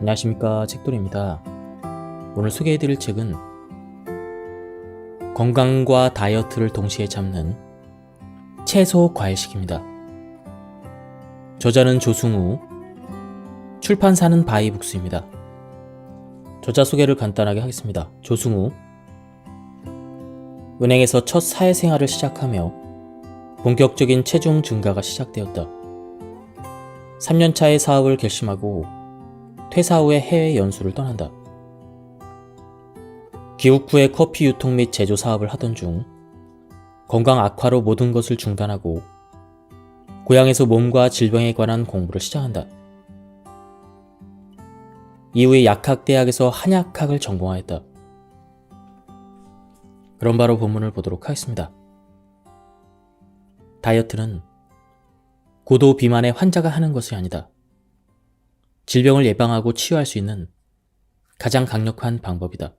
안녕하십니까, 책돌이입니다. 오늘 소개해드릴 책은 건강과 다이어트를 동시에 잡는 채소 과일식입니다. 저자는 조승우, 출판사는 바이북스입니다. 저자 소개를 간단하게 하겠습니다. 조승우, 은행에서 첫 사회생활을 시작하며 본격적인 체중 증가가 시작되었다. 3년차의 사업을 결심하고 퇴사 후에 해외 연수를 떠난다. 귀국 후에 커피 유통 및 제조 사업을 하던 중 건강 악화로 모든 것을 중단하고 고향에서 몸과 질병에 관한 공부를 시작한다. 이후에 약학대학에서 한약학을 전공하였다. 그럼 바로 본문을 보도록 하겠습니다. 다이어트는 고도 비만의 환자가 하는 것이 아니다. 질병을 예방하고 치유할 수 있는 가장 강력한 방법이다.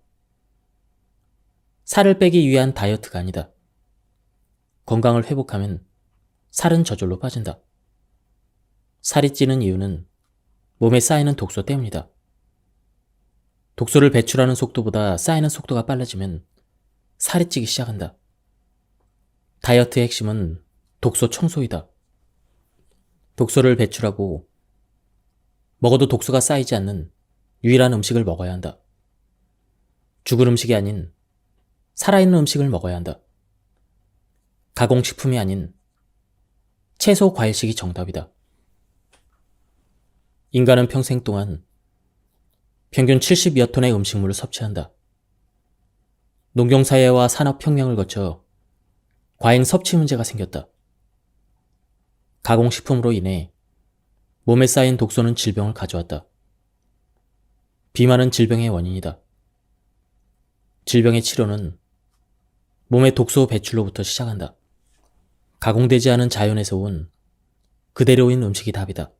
살을 빼기 위한 다이어트가 아니다. 건강을 회복하면 살은 저절로 빠진다. 살이 찌는 이유는 몸에 쌓이는 독소 때문이다. 독소를 배출하는 속도보다 쌓이는 속도가 빨라지면 살이 찌기 시작한다. 다이어트의 핵심은 독소 청소이다. 독소를 배출하고 먹어도 독소가 쌓이지 않는 유일한 음식을 먹어야 한다. 죽은 음식이 아닌 살아있는 음식을 먹어야 한다. 가공식품이 아닌 채소 과일식이 정답이다. 인간은 평생 동안 평균 70여 톤의 음식물을 섭취한다. 농경사회와 산업혁명을 거쳐 과잉 섭취 문제가 생겼다. 가공식품으로 인해 몸에 쌓인 독소는 질병을 가져왔다. 비만은 질병의 원인이다. 질병의 치료는 몸의 독소 배출로부터 시작한다. 가공되지 않은 자연에서 온 그대로인 음식이 답이다.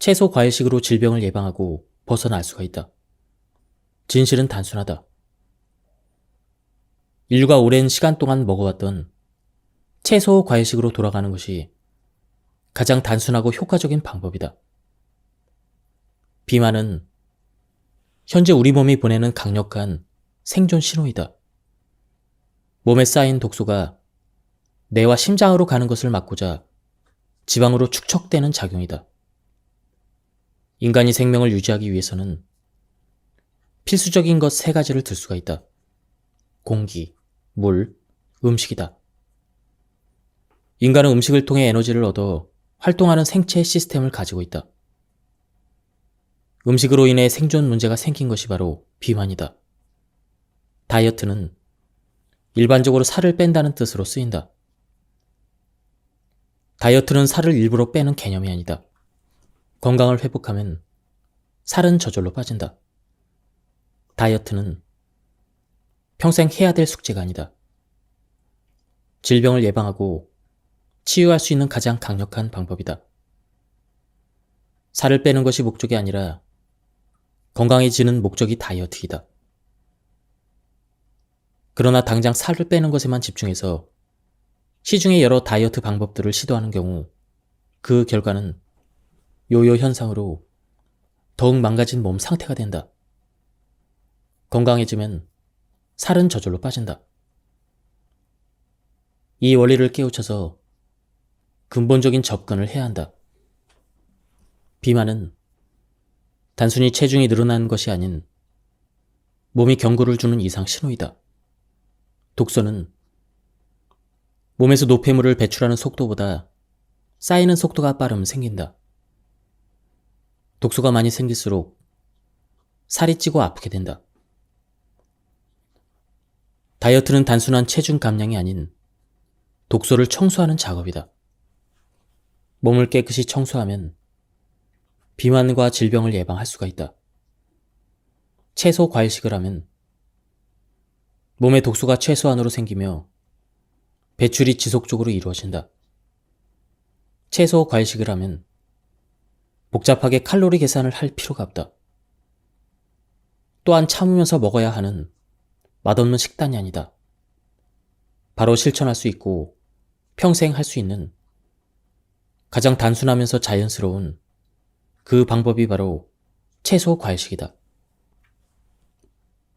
채소 과일식으로 질병을 예방하고 벗어날 수가 있다. 진실은 단순하다. 인류가 오랜 시간 동안 먹어왔던 채소 과일식으로 돌아가는 것이 가장 단순하고 효과적인 방법이다. 비만은 현재 우리 몸이 보내는 강력한 생존 신호이다. 몸에 쌓인 독소가 뇌와 심장으로 가는 것을 막고자 지방으로 축적되는 작용이다. 인간이 생명을 유지하기 위해서는 필수적인 것 3가지를 들 수가 있다. 공기, 물, 음식이다. 인간은 음식을 통해 에너지를 얻어 활동하는 생체 시스템을 가지고 있다. 음식으로 인해 생존 문제가 생긴 것이 바로 비만이다. 다이어트는 일반적으로 살을 뺀다는 뜻으로 쓰인다. 다이어트는 살을 일부러 빼는 개념이 아니다. 건강을 회복하면 살은 저절로 빠진다. 다이어트는 평생 해야 될 숙제가 아니다. 질병을 예방하고 치유할 수 있는 가장 강력한 방법이다. 살을 빼는 것이 목적이 아니라 건강해지는 목적이 다이어트이다. 그러나 당장 살을 빼는 것에만 집중해서 시중의 여러 다이어트 방법들을 시도하는 경우 그 결과는 요요 현상으로 더욱 망가진 몸 상태가 된다. 건강해지면 살은 저절로 빠진다. 이 원리를 깨우쳐서 근본적인 접근을 해야 한다. 비만은 단순히 체중이 늘어나는 것이 아닌 몸이 경고를 주는 이상 신호이다. 독소는 몸에서 노폐물을 배출하는 속도보다 쌓이는 속도가 빠르면 생긴다. 독소가 많이 생길수록 살이 찌고 아프게 된다. 다이어트는 단순한 체중 감량이 아닌 독소를 청소하는 작업이다. 몸을 깨끗이 청소하면 비만과 질병을 예방할 수가 있다. 채소 과일식을 하면 몸의 독소가 최소한으로 생기며 배출이 지속적으로 이루어진다. 채소 과일식을 하면 복잡하게 칼로리 계산을 할 필요가 없다. 또한 참으면서 먹어야 하는 맛없는 식단이 아니다. 바로 실천할 수 있고 평생 할 수 있는 가장 단순하면서 자연스러운 그 방법이 바로 채소 과일식이다.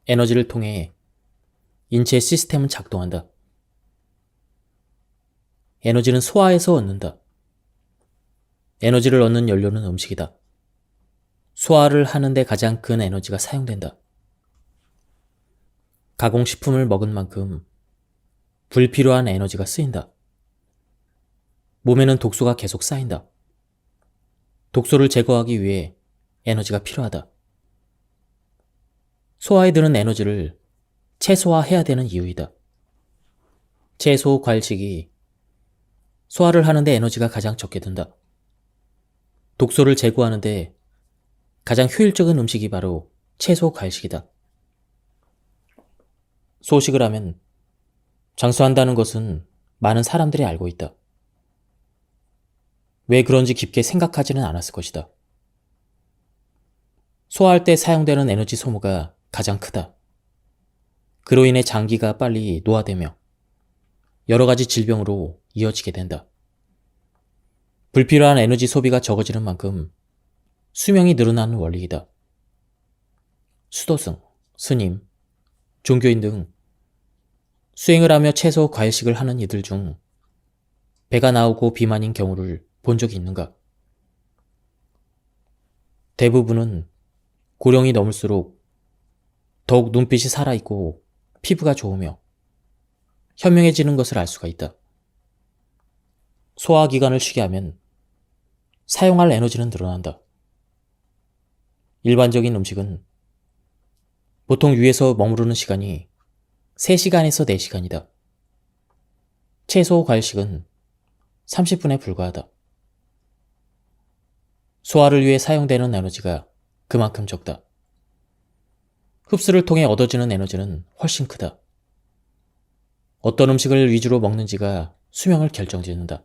에너지를 통해 인체의 시스템은 작동한다. 에너지는 소화에서 얻는다. 에너지를 얻는 연료는 음식이다. 소화를 하는데 가장 큰 에너지가 사용된다. 가공식품을 먹은 만큼 불필요한 에너지가 쓰인다. 몸에는 독소가 계속 쌓인다. 독소를 제거하기 위해 에너지가 필요하다. 소화에 드는 에너지를 최소화해야 되는 이유이다. 채소, 과일식이 소화를 하는데 에너지가 가장 적게 든다. 독소를 제거하는데 가장 효율적인 음식이 바로 채소, 과일식이다. 소식을 하면 장수한다는 것은 많은 사람들이 알고 있다. 왜 그런지 깊게 생각하지는 않았을 것이다. 소화할 때 사용되는 에너지 소모가 가장 크다. 그로 인해 장기가 빨리 노화되며 여러 가지 질병으로 이어지게 된다. 불필요한 에너지 소비가 적어지는 만큼 수명이 늘어나는 원리이다. 수도승, 스님, 종교인 등 수행을 하며 채소, 과일식을 하는 이들 중 배가 나오고 비만인 경우를 본 적이 있는가? 대부분은 고령이 넘을수록 더욱 눈빛이 살아있고 피부가 좋으며 현명해지는 것을 알 수가 있다. 소화기관을 쉬게 하면 사용할 에너지는 늘어난다. 일반적인 음식은 보통 위에서 머무르는 시간이 3시간에서 4시간이다. 채소, 과일식은 30분에 불과하다. 소화를 위해 사용되는 에너지가 그만큼 적다. 흡수를 통해 얻어지는 에너지는 훨씬 크다. 어떤 음식을 위주로 먹는지가 수명을 결정짓는다.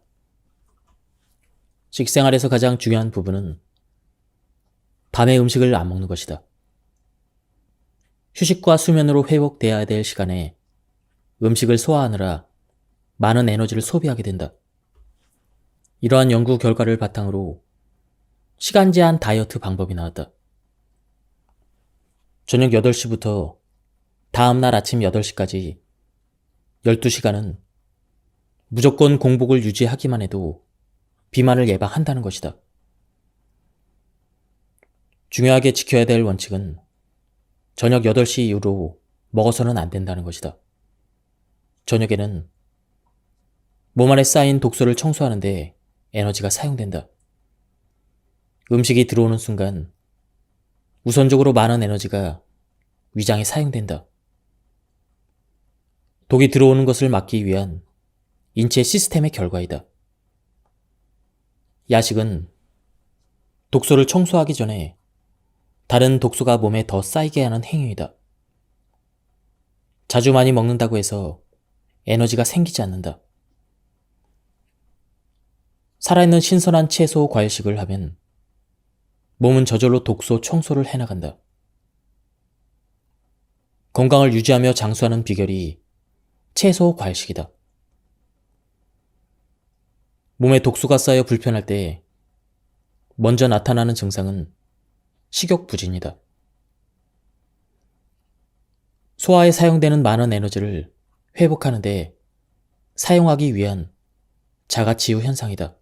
식생활에서 가장 중요한 부분은 밤에 음식을 안 먹는 것이다. 휴식과 수면으로 회복돼야 될 시간에 음식을 소화하느라 많은 에너지를 소비하게 된다. 이러한 연구 결과를 바탕으로 시간 제한 다이어트 방법이 나왔다. 저녁 8시부터 다음날 아침 8시까지 12시간은 무조건 공복을 유지하기만 해도 비만을 예방한다는 것이다. 중요하게 지켜야 될 원칙은 저녁 8시 이후로 먹어서는 안 된다는 것이다. 저녁에는 몸 안에 쌓인 독소를 청소하는데 에너지가 사용된다. 음식이 들어오는 순간 우선적으로 많은 에너지가 위장에 사용된다. 독이 들어오는 것을 막기 위한 인체 시스템의 결과이다. 야식은 독소를 청소하기 전에 다른 독소가 몸에 더 쌓이게 하는 행위이다. 자주 많이 먹는다고 해서 에너지가 생기지 않는다. 살아있는 신선한 채소, 과일식을 하면 몸은 저절로 독소 청소를 해나간다. 건강을 유지하며 장수하는 비결이 채소, 과일식이다. 몸에 독소가 쌓여 불편할 때 먼저 나타나는 증상은 식욕부진이다. 소화에 사용되는 많은 에너지를 회복하는데 사용하기 위한 자가치유 현상이다.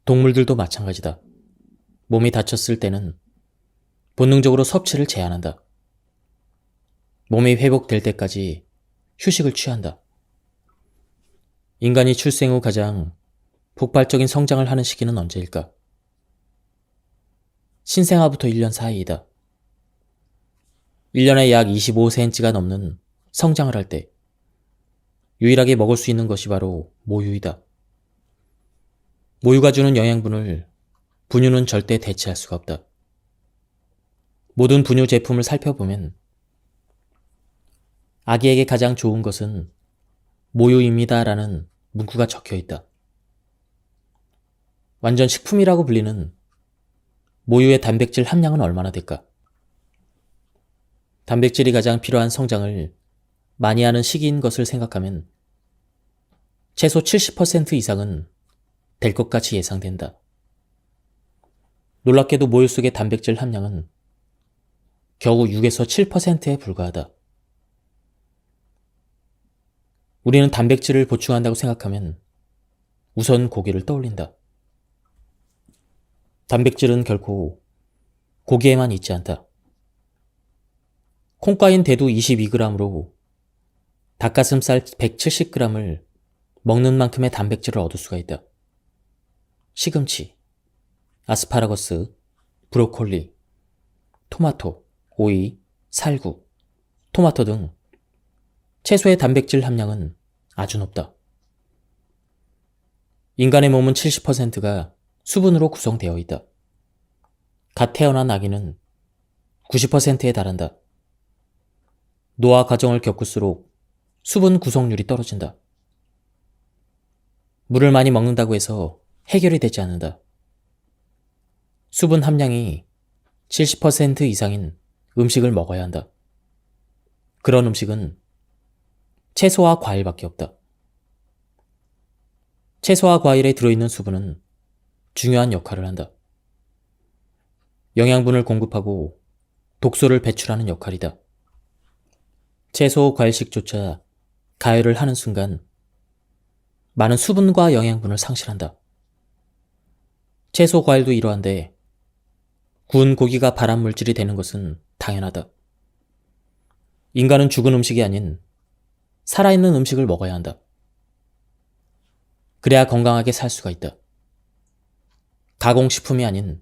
동물들도 마찬가지다. 몸이 다쳤을 때는 본능적으로 섭취를 제한한다. 몸이 회복될 때까지 휴식을 취한다. 인간이 출생 후 가장 폭발적인 성장을 하는 시기는 언제일까? 신생아부터 1년 사이이다. 1년에 약 25cm가 넘는 성장을 할 때 유일하게 먹을 수 있는 것이 바로 모유이다. 모유가 주는 영양분을 분유는 절대 대체할 수가 없다. 모든 분유 제품을 살펴보면 아기에게 가장 좋은 것은 모유입니다 라는 문구가 적혀 있다. 완전 식품이라고 불리는 모유의 단백질 함량은 얼마나 될까? 단백질이 가장 필요한 성장을 많이 하는 시기인 것을 생각하면 최소 70% 이상은 될 것 같이 예상된다. 놀랍게도 모유 속의 단백질 함량은 겨우 6에서 7%에 불과하다. 우리는 단백질을 보충한다고 생각하면 우선 고기를 떠올린다. 단백질은 결코 고기에만 있지 않다. 콩가인 대두 22g으로 닭가슴살 170g을 먹는 만큼의 단백질을 얻을 수가 있다. 시금치, 아스파라거스, 브로콜리, 토마토, 오이, 살구, 토마토 등 채소의 단백질 함량은 아주 높다. 인간의 몸은 70%가 수분으로 구성되어 있다. 갓 태어난 아기는 90%에 달한다. 노화 과정을 겪을수록 수분 구성률이 떨어진다. 물을 많이 먹는다고 해서 해결이 되지 않는다. 수분 함량이 70% 이상인 음식을 먹어야 한다. 그런 음식은 채소와 과일밖에 없다. 채소와 과일에 들어있는 수분은 중요한 역할을 한다. 영양분을 공급하고 독소를 배출하는 역할이다. 채소, 과일식조차 가열을 하는 순간 많은 수분과 영양분을 상실한다. 채소, 과일도 이러한데 구운 고기가 발암물질이 되는 것은 당연하다. 인간은 죽은 음식이 아닌 살아있는 음식을 먹어야 한다. 그래야 건강하게 살 수가 있다. 가공식품이 아닌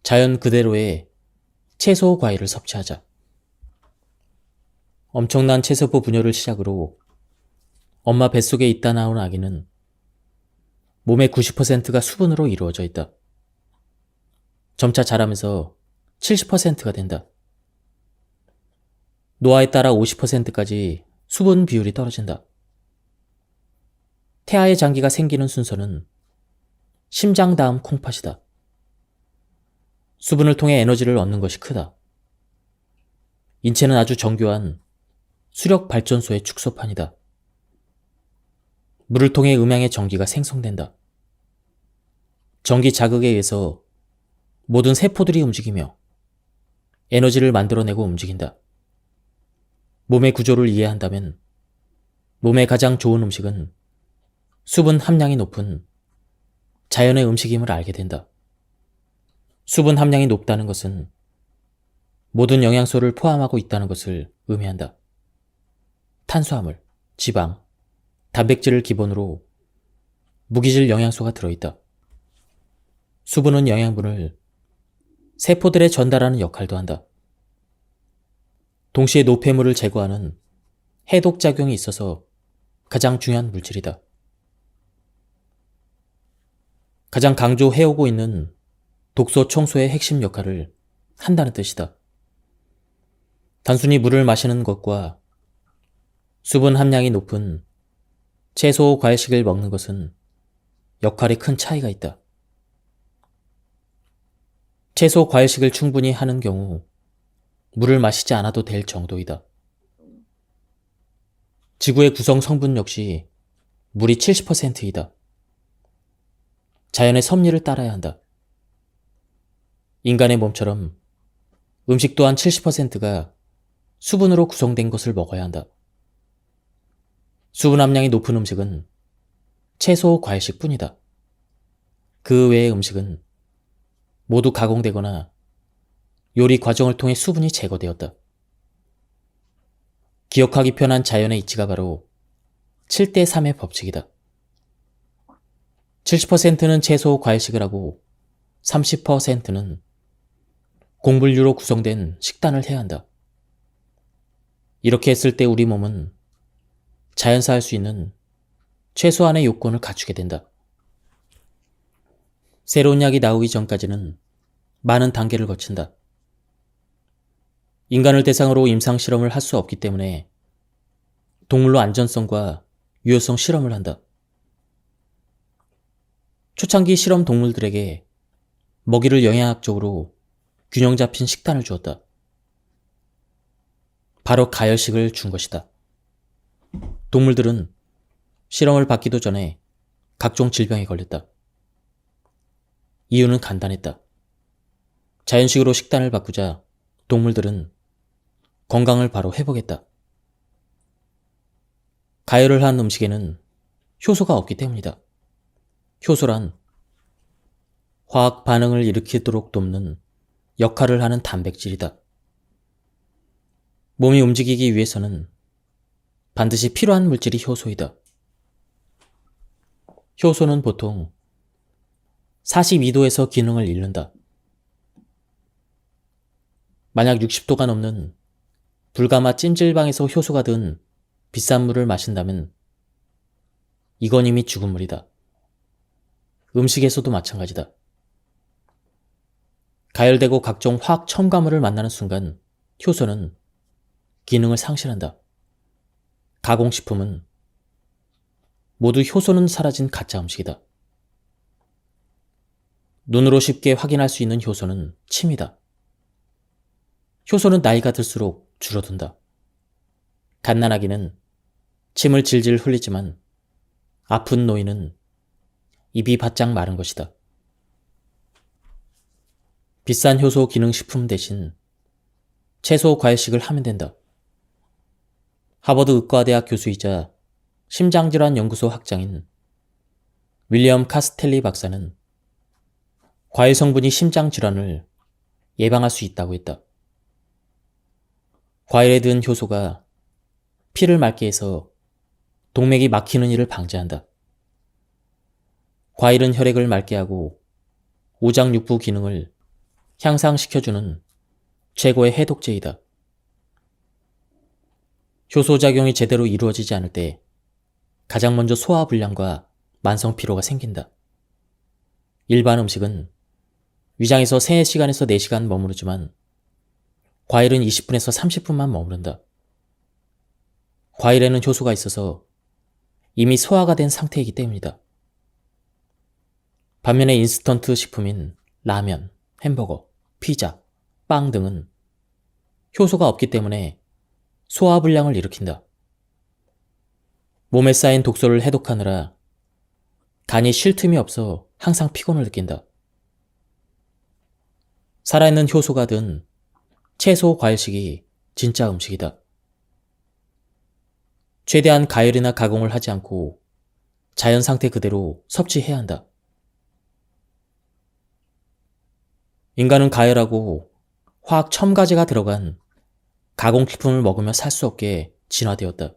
자연 그대로의 채소, 과일을 섭취하자. 엄청난 체세포 분열을 시작으로 엄마 뱃속에 있다 나온 아기는 몸의 90%가 수분으로 이루어져 있다. 점차 자라면서 70%가 된다. 노화에 따라 50%까지 수분 비율이 떨어진다. 태아의 장기가 생기는 순서는 심장 다음 콩팥이다. 수분을 통해 에너지를 얻는 것이 크다. 인체는 아주 정교한 수력 발전소의 축소판이다. 물을 통해 음양의 전기가 생성된다. 전기 자극에 의해서 모든 세포들이 움직이며 에너지를 만들어내고 움직인다. 몸의 구조를 이해한다면 몸에 가장 좋은 음식은 수분 함량이 높은 자연의 음식임을 알게 된다. 수분 함량이 높다는 것은 모든 영양소를 포함하고 있다는 것을 의미한다. 탄수화물, 지방, 단백질을 기본으로 무기질 영양소가 들어있다. 수분은 영양분을 세포들에 전달하는 역할도 한다. 동시에 노폐물을 제거하는 해독작용이 있어서 가장 중요한 물질이다. 가장 강조해오고 있는 독소 청소의 핵심 역할을 한다는 뜻이다. 단순히 물을 마시는 것과 수분 함량이 높은 채소, 과일식을 먹는 것은 역할이 큰 차이가 있다. 채소, 과일식을 충분히 하는 경우 물을 마시지 않아도 될 정도이다. 지구의 구성 성분 역시 물이 70%이다. 자연의 섭리를 따라야 한다. 인간의 몸처럼 음식 또한 70%가 수분으로 구성된 것을 먹어야 한다. 수분 함량이 높은 음식은 채소, 과일식 뿐이다. 그 외의 음식은 모두 가공되거나 요리 과정을 통해 수분이 제거되었다. 기억하기 편한 자연의 이치가 바로 7대3의 법칙이다. 70%는 채소, 과일식을 하고 30%는 곡물류로 구성된 식단을 해야 한다. 이렇게 했을 때 우리 몸은 자연사할 수 있는 최소한의 요건을 갖추게 된다. 새로운 약이 나오기 전까지는 많은 단계를 거친다. 인간을 대상으로 임상실험을 할 수 없기 때문에 동물로 안전성과 유효성 실험을 한다. 초창기 실험 동물들에게 먹이를 영양학적으로 균형 잡힌 식단을 주었다. 바로 가열식을 준 것이다. 동물들은 실험을 받기도 전에 각종 질병에 걸렸다. 이유는 간단했다. 자연식으로 식단을 바꾸자 동물들은 건강을 바로 회복했다. 가열을 한 음식에는 효소가 없기 때문이다. 효소란 화학 반응을 일으키도록 돕는 역할을 하는 단백질이다. 몸이 움직이기 위해서는 반드시 필요한 물질이 효소이다. 효소는 보통 42도에서 기능을 잃는다. 만약 60도가 넘는 불가마 찜질방에서 효소가 든 비싼 물을 마신다면 이건 이미 죽은 물이다. 음식에서도 마찬가지다. 가열되고 각종 화학 첨가물을 만나는 순간 효소는 기능을 상실한다. 가공식품은 모두 효소는 사라진 가짜 음식이다. 눈으로 쉽게 확인할 수 있는 효소는 침이다. 효소는 나이가 들수록 줄어든다. 갓난아기는 침을 질질 흘리지만 아픈 노인은 입이 바짝 마른 것이다. 비싼 효소 기능식품 대신 채소 과일식을 하면 된다. 하버드 의과대학 교수이자 심장질환 연구소 학장인 윌리엄 카스텔리 박사는 과일 성분이 심장 질환을 예방할 수 있다고 했다. 과일에 든 효소가 피를 맑게 해서 동맥이 막히는 일을 방지한다. 과일은 혈액을 맑게 하고 오장육부 기능을 향상시켜주는 최고의 해독제이다. 효소작용이 제대로 이루어지지 않을 때 가장 먼저 소화불량과 만성피로가 생긴다. 일반 음식은 위장에서 3시간에서 4시간 머무르지만 과일은 20분에서 30분만 머무른다. 과일에는 효소가 있어서 이미 소화가 된 상태이기 때문이다. 반면에 인스턴트 식품인 라면, 햄버거, 피자, 빵 등은 효소가 없기 때문에 소화불량을 일으킨다. 몸에 쌓인 독소를 해독하느라 간이 쉴 틈이 없어 항상 피곤을 느낀다. 살아있는 효소가 든 채소 과일식이 진짜 음식이다. 최대한 가열이나 가공을 하지 않고 자연 상태 그대로 섭취해야 한다. 인간은 가열하고 화학 첨가제가 들어간 가공식품을 먹으며 살 수 없게 진화되었다.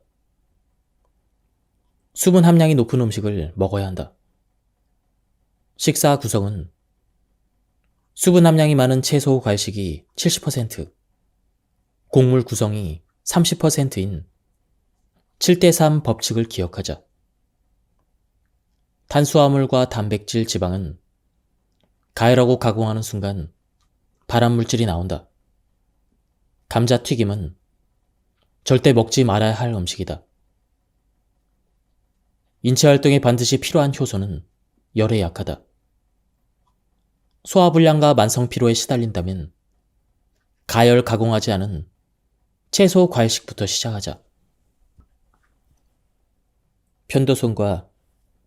수분 함량이 높은 음식을 먹어야 한다. 식사 구성은 수분 함량이 많은 채소 과일식이 70%, 곡물 구성이 30%인 7대3 법칙을 기억하자. 탄수화물과 단백질, 지방은 가열하고 가공하는 순간 발암물질이 나온다. 감자튀김은 절대 먹지 말아야 할 음식이다. 인체활동에 반드시 필요한 효소는 열에 약하다. 소화불량과 만성피로에 시달린다면 가열 가공하지 않은 채소 과일식부터 시작하자. 편도선과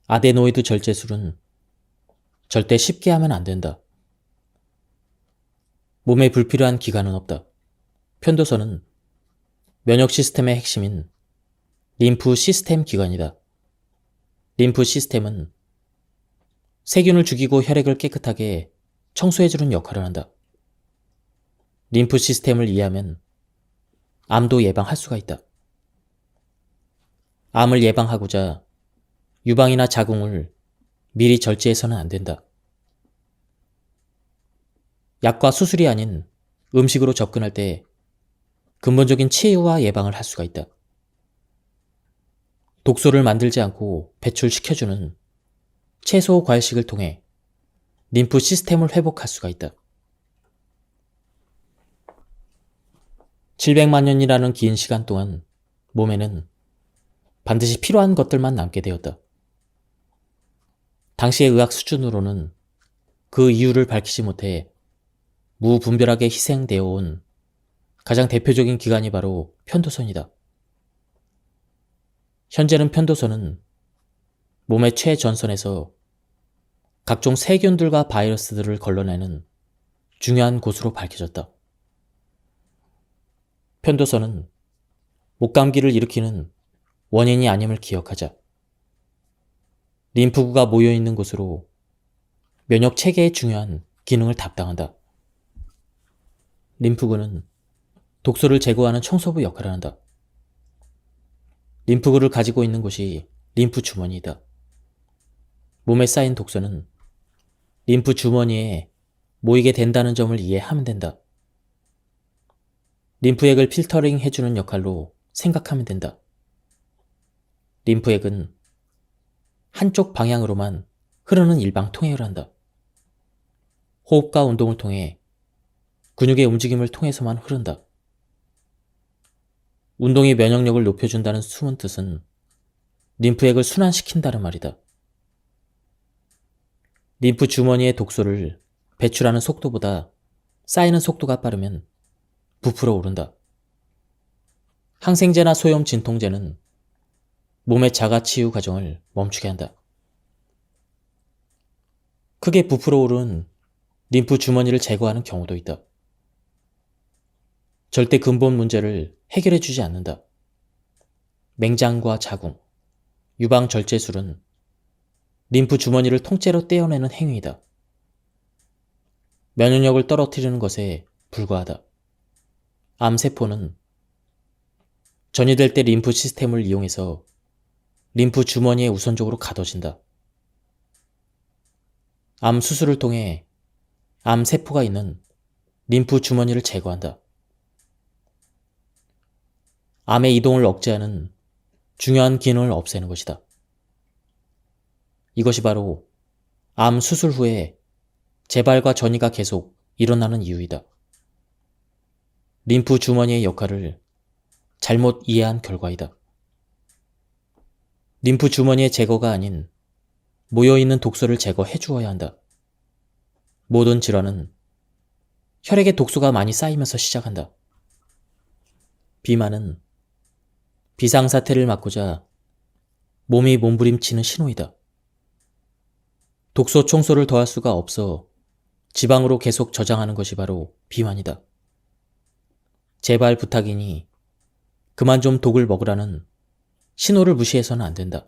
아데노이드 절제술은 절대 쉽게 하면 안 된다. 몸에 불필요한 기관은 없다. 편도선은 면역 시스템의 핵심인 림프 시스템 기관이다. 림프 시스템은 세균을 죽이고 혈액을 깨끗하게 청소해주는 역할을 한다. 림프 시스템을 이해하면 암도 예방할 수가 있다. 암을 예방하고자 유방이나 자궁을 미리 절제해서는 안 된다. 약과 수술이 아닌 음식으로 접근할 때 근본적인 치유와 예방을 할 수가 있다. 독소를 만들지 않고 배출시켜주는 채소 과일식을 통해 림프 시스템을 회복할 수가 있다. 700만 년이라는 긴 시간 동안 몸에는 반드시 필요한 것들만 남게 되었다. 당시의 의학 수준으로는 그 이유를 밝히지 못해 무분별하게 희생되어 온 가장 대표적인 기관이 바로 편도선이다. 현재는 편도선은 몸의 최전선에서 각종 세균들과 바이러스들을 걸러내는 중요한 곳으로 밝혀졌다. 편도선은 목감기를 일으키는 원인이 아님을 기억하자. 림프구가 모여있는 곳으로 면역 체계에 중요한 기능을 담당한다. 림프구는 독소를 제거하는 청소부 역할을 한다. 림프구를 가지고 있는 곳이 림프 주머니이다. 몸에 쌓인 독소는 림프 주머니에 모이게 된다는 점을 이해하면 된다. 림프액을 필터링 해주는 역할로 생각하면 된다. 림프액은 한쪽 방향으로만 흐르는 일방통행을 한다. 호흡과 운동을 통해 근육의 움직임을 통해서만 흐른다. 운동이 면역력을 높여준다는 숨은 뜻은 림프액을 순환시킨다는 말이다. 림프 주머니의 독소를 배출하는 속도보다 쌓이는 속도가 빠르면 부풀어 오른다. 항생제나 소염 진통제는 몸의 자가치유 과정을 멈추게 한다. 크게 부풀어 오른 림프 주머니를 제거하는 경우도 있다. 절대 근본 문제를 해결해 주지 않는다. 맹장과 자궁, 유방절제술은 림프 주머니를 통째로 떼어내는 행위이다. 면역력을 떨어뜨리는 것에 불과하다. 암세포는 전이될 때 림프 시스템을 이용해서 림프 주머니에 우선적으로 가둬진다. 암 수술을 통해 암세포가 있는 림프 주머니를 제거한다. 암의 이동을 억제하는 중요한 기능을 없애는 것이다. 이것이 바로 암 수술 후에 재발과 전이가 계속 일어나는 이유이다. 림프 주머니의 역할을 잘못 이해한 결과이다. 림프 주머니의 제거가 아닌 모여있는 독소를 제거해 주어야 한다. 모든 질환은 혈액에 독소가 많이 쌓이면서 시작한다. 비만은 비상사태를 막고자 몸이 몸부림치는 신호이다. 독소 청소를 더할 수가 없어 지방으로 계속 저장하는 것이 바로 비만이다. 제발 부탁이니 그만 좀 독을 먹으라는 신호를 무시해서는 안 된다.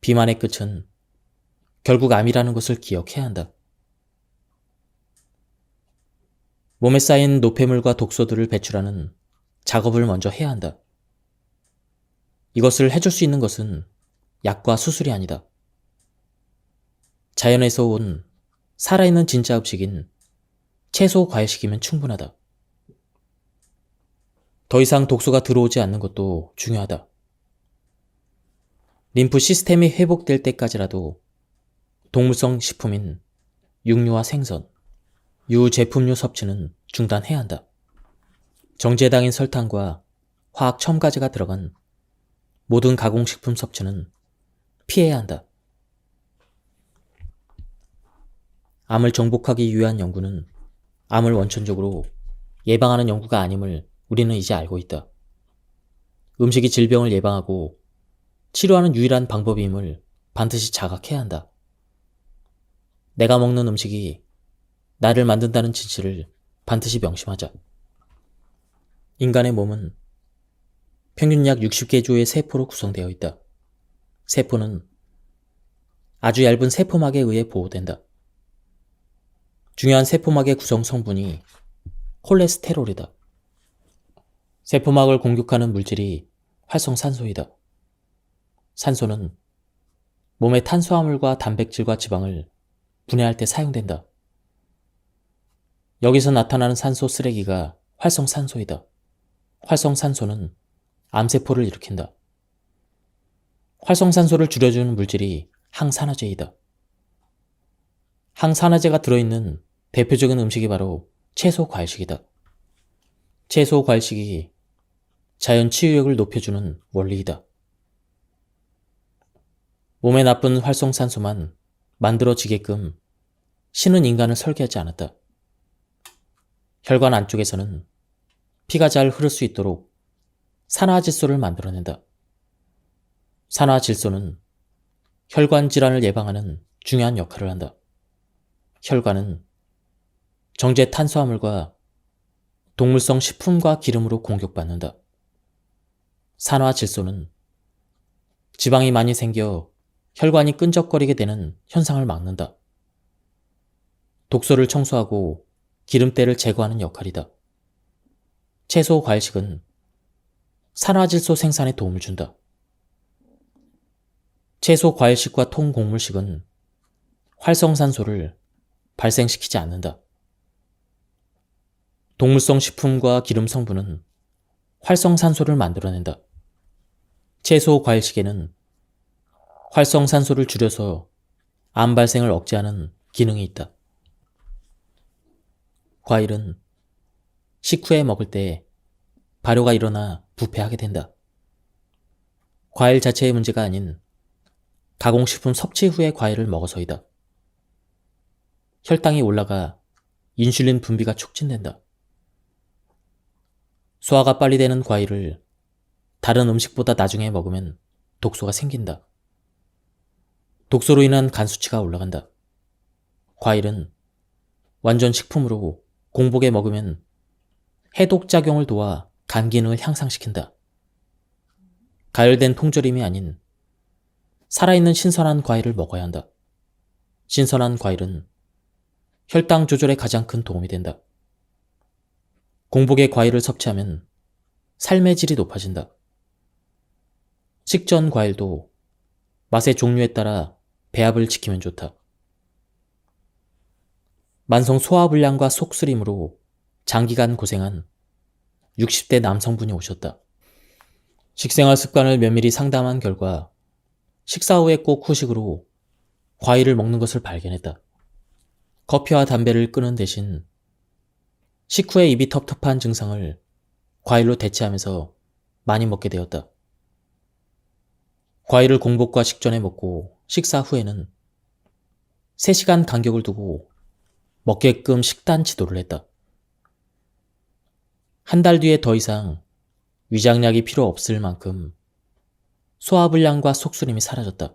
비만의 끝은 결국 암이라는 것을 기억해야 한다. 몸에 쌓인 노폐물과 독소들을 배출하는 작업을 먼저 해야 한다. 이것을 해줄 수 있는 것은 약과 수술이 아니다. 자연에서 온 살아있는 진짜 음식인 채소 과일식이면 충분하다. 더 이상 독소가 들어오지 않는 것도 중요하다. 림프 시스템이 회복될 때까지라도 동물성 식품인 육류와 생선, 유제품류 섭취는 중단해야 한다. 정제당인 설탕과 화학 첨가제가 들어간 모든 가공식품 섭취는 피해야 한다. 암을 정복하기 위한 연구는 암을 원천적으로 예방하는 연구가 아님을 우리는 이제 알고 있다. 음식이 질병을 예방하고 치료하는 유일한 방법임을 반드시 자각해야 한다. 내가 먹는 음식이 나를 만든다는 진실을 반드시 명심하자. 인간의 몸은 평균 약 60개 조의 세포로 구성되어 있다. 세포는 아주 얇은 세포막에 의해 보호된다. 중요한 세포막의 구성 성분이 콜레스테롤이다. 세포막을 공격하는 물질이 활성산소이다. 산소는 몸의 탄수화물과 단백질과 지방을 분해할 때 사용된다. 여기서 나타나는 산소 쓰레기가 활성산소이다. 활성산소는 암세포를 일으킨다. 활성산소를 줄여주는 물질이 항산화제이다. 항산화제가 들어있는 대표적인 음식이 바로 채소 과일식이다. 채소 과일식이 자연 치유력을 높여주는 원리이다. 몸에 나쁜 활성산소만 만들어지게끔 신은 인간을 설계하지 않았다. 혈관 안쪽에서는 피가 잘 흐를 수 있도록 산화질소를 만들어낸다. 산화질소는 혈관 질환을 예방하는 중요한 역할을 한다. 혈관은 정제 탄수화물과 동물성 식품과 기름으로 공격받는다. 산화질소는 지방이 많이 생겨 혈관이 끈적거리게 되는 현상을 막는다. 독소를 청소하고 기름때를 제거하는 역할이다. 채소, 과일식은 산화질소 생산에 도움을 준다. 채소, 과일식과 통곡물식은 활성산소를 발생시키지 않는다. 동물성 식품과 기름 성분은 활성산소를 만들어낸다. 채소, 과일식에는 활성산소를 줄여서 암 발생을 억제하는 기능이 있다. 과일은 식후에 먹을 때 발효가 일어나 부패하게 된다. 과일 자체의 문제가 아닌 가공식품 섭취 후에 과일을 먹어서이다. 혈당이 올라가 인슐린 분비가 촉진된다. 소화가 빨리 되는 과일을 다른 음식보다 나중에 먹으면 독소가 생긴다. 독소로 인한 간 수치가 올라간다. 과일은 완전 식품으로 공복에 먹으면 해독작용을 도와 간 기능을 향상시킨다. 가열된 통조림이 아닌 살아있는 신선한 과일을 먹어야 한다. 신선한 과일은 혈당 조절에 가장 큰 도움이 된다. 공복에 과일을 섭취하면 삶의 질이 높아진다. 식전 과일도 맛의 종류에 따라 배합을 지키면 좋다. 만성 소화불량과 속쓰림으로 장기간 고생한 60대 남성분이 오셨다. 식생활 습관을 면밀히 상담한 결과 식사 후에 꼭 후식으로 과일을 먹는 것을 발견했다. 커피와 담배를 끊은 대신 식후에 입이 텁텁한 증상을 과일로 대체하면서 많이 먹게 되었다. 과일을 공복과 식전에 먹고 식사 후에는 3시간 간격을 두고 먹게끔 식단 지도를 했다. 한 달 뒤에 더 이상 위장약이 필요 없을 만큼 소화불량과 속쓰림이 사라졌다.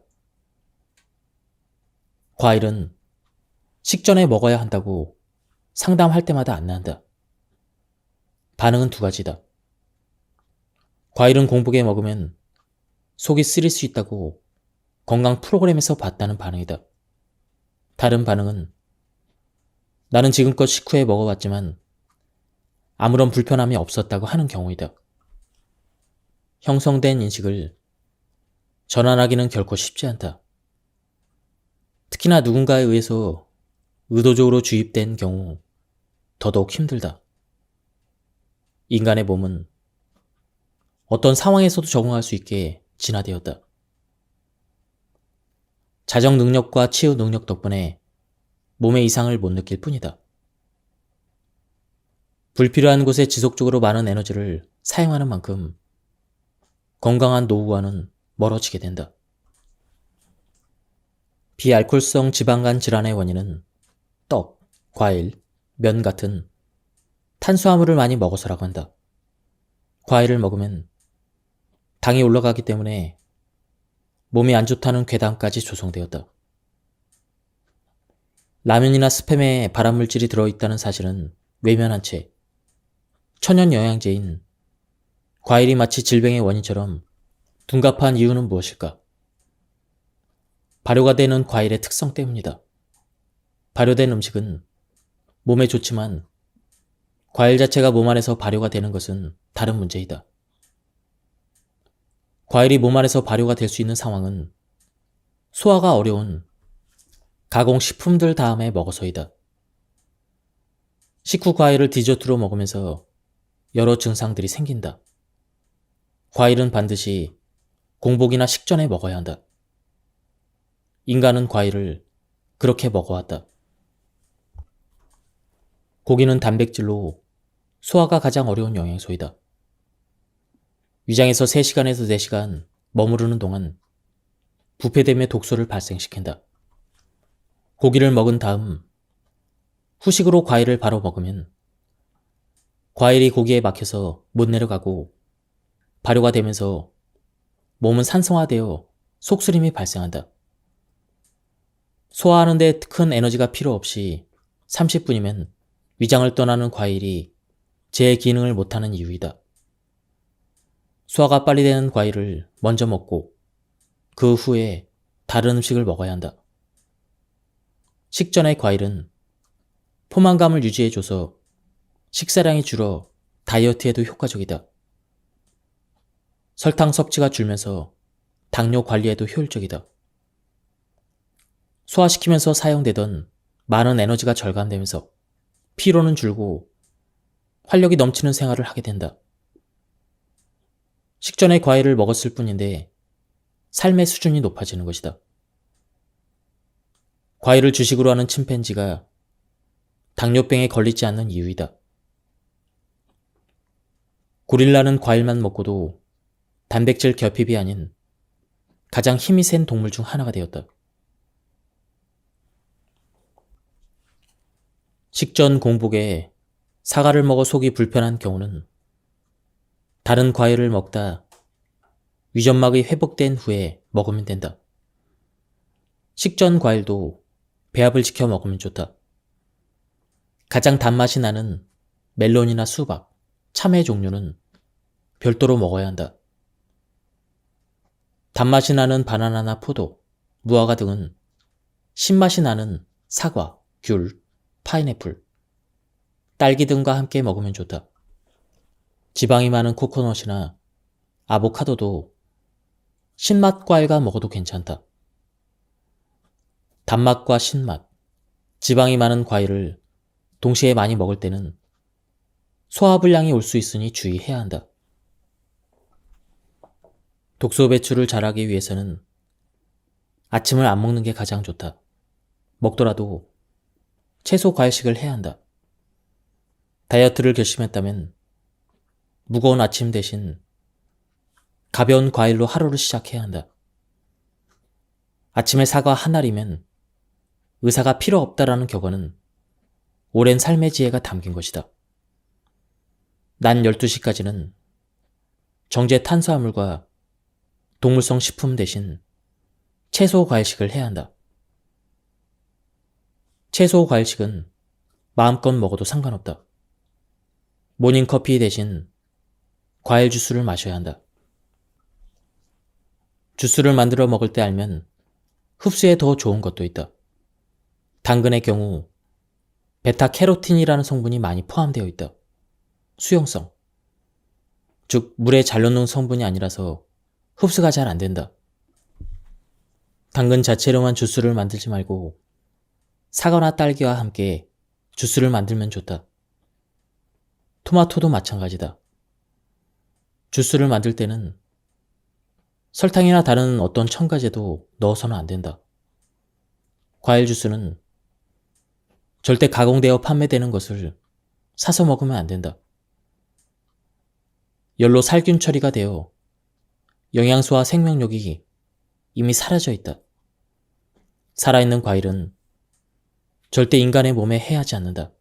과일은 식전에 먹어야 한다고 상담할 때마다 안내한다. 반응은 2가지다. 과일은 공복에 먹으면 속이 쓰릴 수 있다고 건강 프로그램에서 봤다는 반응이다. 다른 반응은 나는 지금껏 식후에 먹어봤지만 아무런 불편함이 없었다고 하는 경우이다. 형성된 인식을 전환하기는 결코 쉽지 않다. 특히나 누군가에 의해서 의도적으로 주입된 경우 더더욱 힘들다. 인간의 몸은 어떤 상황에서도 적응할 수 있게 진화되었다. 자정 능력과 치유 능력 덕분에 몸의 이상을 못 느낄 뿐이다. 불필요한 곳에 지속적으로 많은 에너지를 사용하는 만큼 건강한 노후와는 멀어지게 된다. 비알코올성 지방간 질환의 원인은 떡, 과일, 면 같은 탄수화물을 많이 먹어서라고 한다. 과일을 먹으면 당이 올라가기 때문에 몸이 안 좋다는 괴담까지 조성되었다. 라면이나 스팸에 발암물질이 들어있다는 사실은 외면한 채 천연 영양제인 과일이 마치 질병의 원인처럼 둔갑한 이유는 무엇일까? 발효가 되는 과일의 특성 때문이다. 발효된 음식은 몸에 좋지만 과일 자체가 몸 안에서 발효가 되는 것은 다른 문제이다. 과일이 몸 안에서 발효가 될 수 있는 상황은 소화가 어려운 가공식품들 다음에 먹어서이다. 식후 과일을 디저트로 먹으면서 여러 증상들이 생긴다. 과일은 반드시 공복이나 식전에 먹어야 한다. 인간은 과일을 그렇게 먹어왔다. 고기는 단백질로 소화가 가장 어려운 영양소이다. 위장에서 3시간에서 4시간 머무르는 동안 부패됨의 독소를 발생시킨다. 고기를 먹은 다음 후식으로 과일을 바로 먹으면 과일이 고기에 막혀서 못 내려가고 발효가 되면서 몸은 산성화되어 속쓰림이 발생한다. 소화하는 데 큰 에너지가 필요 없이 30분이면 위장을 떠나는 과일이 제 기능을 못하는 이유이다. 소화가 빨리 되는 과일을 먼저 먹고 그 후에 다른 음식을 먹어야 한다. 식전의 과일은 포만감을 유지해줘서 식사량이 줄어 다이어트에도 효과적이다. 설탕 섭취가 줄면서 당뇨 관리에도 효율적이다. 소화시키면서 사용되던 많은 에너지가 절감되면서 피로는 줄고 활력이 넘치는 생활을 하게 된다. 식전에 과일을 먹었을 뿐인데 삶의 수준이 높아지는 것이다. 과일을 주식으로 하는 침팬지가 당뇨병에 걸리지 않는 이유이다. 고릴라는 과일만 먹고도 단백질 결핍이 아닌 가장 힘이 센 동물 중 하나가 되었다. 식전 공복에 사과를 먹어 속이 불편한 경우는 다른 과일을 먹다 위점막이 회복된 후에 먹으면 된다. 식전 과일도 배합을 지켜 먹으면 좋다. 가장 단맛이 나는 멜론이나 수박, 참외 종류는 별도로 먹어야 한다. 단맛이 나는 바나나나 포도, 무화과 등은 신맛이 나는 사과, 귤, 파인애플, 딸기 등과 함께 먹으면 좋다. 지방이 많은 코코넛이나 아보카도도 신맛 과일과 먹어도 괜찮다. 단맛과 신맛, 지방이 많은 과일을 동시에 많이 먹을 때는 소화불량이 올 수 있으니 주의해야 한다. 독소 배출을 잘하기 위해서는 아침을 안 먹는 게 가장 좋다. 먹더라도 채소 과일식을 해야 한다. 다이어트를 결심했다면 무거운 아침 대신 가벼운 과일로 하루를 시작해야 한다. 아침에 사과 한 알이면 의사가 필요 없다라는 격언은 오랜 삶의 지혜가 담긴 것이다. 낮 12시까지는 정제 탄수화물과 동물성 식품 대신 채소 과일식을 해야 한다. 채소 과일식은 마음껏 먹어도 상관없다. 모닝커피 대신 과일 주스를 마셔야 한다. 주스를 만들어 먹을 때 알면 흡수에 더 좋은 것도 있다. 당근의 경우 베타캐로틴이라는 성분이 많이 포함되어 있다. 수용성, 즉 물에 잘 녹는 성분이 아니라서 흡수가 잘 안 된다. 당근 자체로만 주스를 만들지 말고 사과나 딸기와 함께 주스를 만들면 좋다. 토마토도 마찬가지다. 주스를 만들 때는 설탕이나 다른 어떤 첨가제도 넣어서는 안 된다. 과일 주스는 절대 가공되어 판매되는 것을 사서 먹으면 안 된다. 열로 살균 처리가 되어 영양소와 생명력이 이미 사라져 있다. 살아있는 과일은 절대 인간의 몸에 해하지 않는다.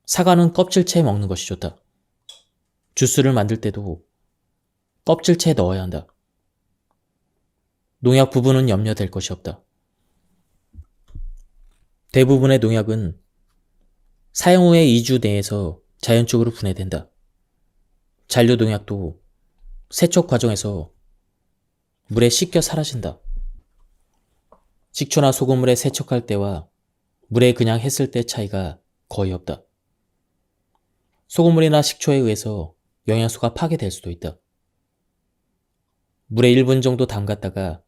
사과는 껍질째 먹는 것이 좋다. 주스를 만들 때도 껍질째 넣어야 한다. 농약 부분은 염려될 것이 없다. 대부분의 농약은 사용 후의 2주 내에서 자연적으로 분해된다. 잔류 농약도 세척 과정에서 물에 씻겨 사라진다. 식초나 소금물에 세척할 때와 물에 그냥 했을 때 차이가 거의 없다. 소금물이나 식초에 의해서 영양소가 파괴될 수도 있다. 물에 1분 정도 담갔다가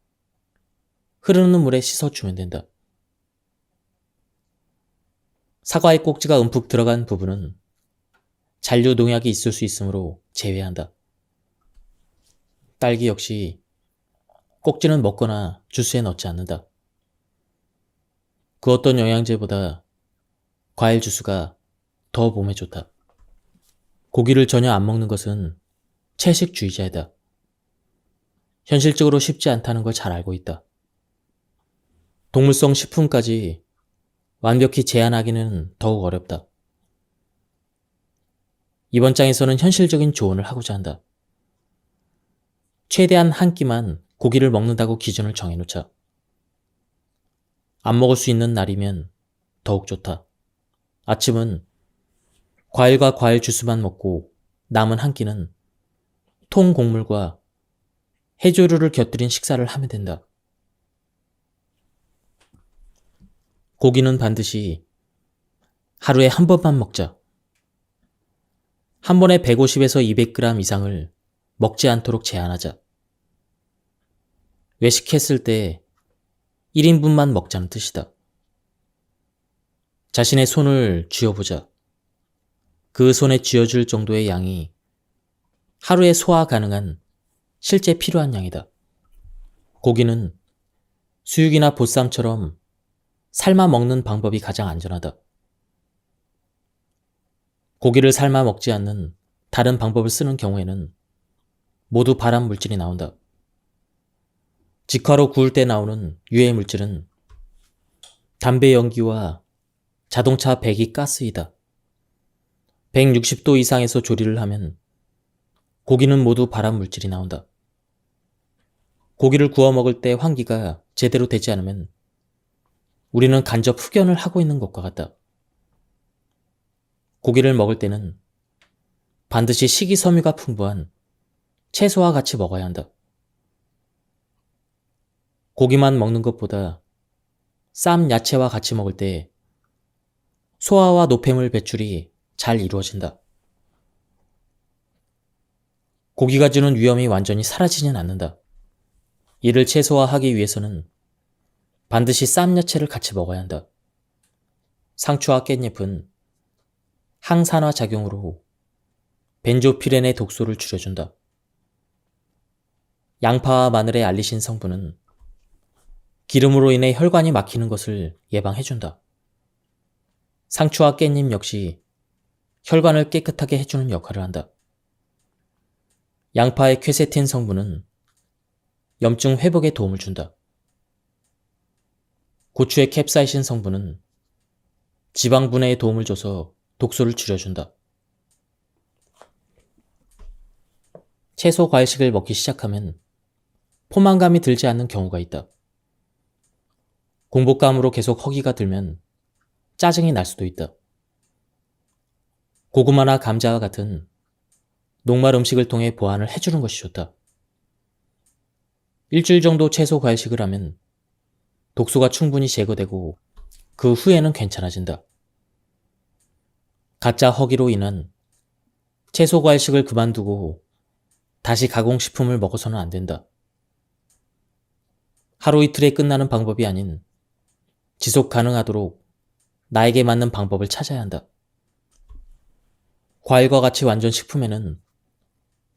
흐르는 물에 씻어주면 된다. 사과의 꼭지가 움푹 들어간 부분은 잔류 농약이 있을 수 있으므로 제외한다. 딸기 역시 꼭지는 먹거나 주스에 넣지 않는다. 그 어떤 영양제보다 과일 주스가 더 몸에 좋다. 고기를 전혀 안 먹는 것은 채식주의자이다. 현실적으로 쉽지 않다는 걸 잘 알고 있다. 동물성 식품까지 완벽히 제한하기는 더욱 어렵다. 이번 장에서는 현실적인 조언을 하고자 한다. 최대한 한 끼만 고기를 먹는다고 기준을 정해놓자. 안 먹을 수 있는 날이면 더욱 좋다. 아침은 과일과 과일 주스만 먹고 남은 한 끼는 통 곡물과 해조류를 곁들인 식사를 하면 된다. 고기는 반드시 하루에 한 번만 먹자. 한 번에 150에서 200g 이상을 먹지 않도록 제한하자. 외식했을 때 1인분만 먹자는 뜻이다. 자신의 손을 쥐어보자. 그 손에 쥐어줄 정도의 양이 하루에 소화 가능한 실제 필요한 양이다. 고기는 수육이나 보쌈처럼 삶아 먹는 방법이 가장 안전하다. 고기를 삶아 먹지 않는 다른 방법을 쓰는 경우에는 모두 발암 물질이 나온다. 직화로 구울 때 나오는 유해 물질은 담배 연기와 자동차 배기 가스이다. 160도 이상에서 조리를 하면 고기는 모두 발암 물질이 나온다. 고기를 구워 먹을 때 환기가 제대로 되지 않으면 우리는 간접 흡연을 하고 있는 것과 같다. 고기를 먹을 때는 반드시 식이섬유가 풍부한 채소와 같이 먹어야 한다. 고기만 먹는 것보다 쌈 야채와 같이 먹을 때 소화와 노폐물 배출이 잘 이루어진다. 고기가 주는 위험이 완전히 사라지진 않는다. 이를 최소화하기 위해서는 반드시 쌈 야채를 같이 먹어야 한다. 상추와 깻잎은 항산화 작용으로 벤조피렌의 독소를 줄여준다. 양파와 마늘의 알리신 성분은 기름으로 인해 혈관이 막히는 것을 예방해준다. 상추와 깻잎 역시 혈관을 깨끗하게 해주는 역할을 한다. 양파의 퀘세틴 성분은 염증 회복에 도움을 준다. 고추의 캡사이신 성분은 지방 분해에 도움을 줘서 독소를 줄여준다. 채소 과일식을 먹기 시작하면 포만감이 들지 않는 경우가 있다. 공복감으로 계속 허기가 들면 짜증이 날 수도 있다. 고구마나 감자와 같은 녹말 음식을 통해 보완을 해주는 것이 좋다. 일주일 정도 채소 과일식을 하면 독소가 충분히 제거되고 그 후에는 괜찮아진다. 가짜 허기로 인한 채소 과일식을 그만두고 다시 가공식품을 먹어서는 안 된다. 하루 이틀에 끝나는 방법이 아닌 지속 가능하도록 나에게 맞는 방법을 찾아야 한다. 과일과 같이 완전 식품에는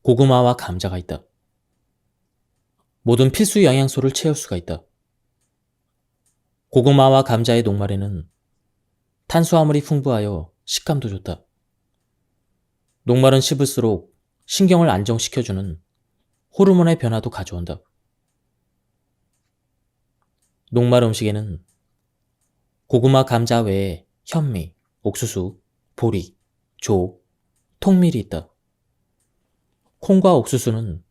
고구마와 감자가 있다. 모든 필수 영양소를 채울 수가 있다. 고구마와 감자의 녹말에는 탄수화물이 풍부하여 식감도 좋다. 녹말은 씹을수록 신경을 안정시켜주는 호르몬의 변화도 가져온다. 녹말 음식에는 고구마, 감자 외에 현미, 옥수수, 보리, 조, 통밀이 있다. 콩과 옥수수는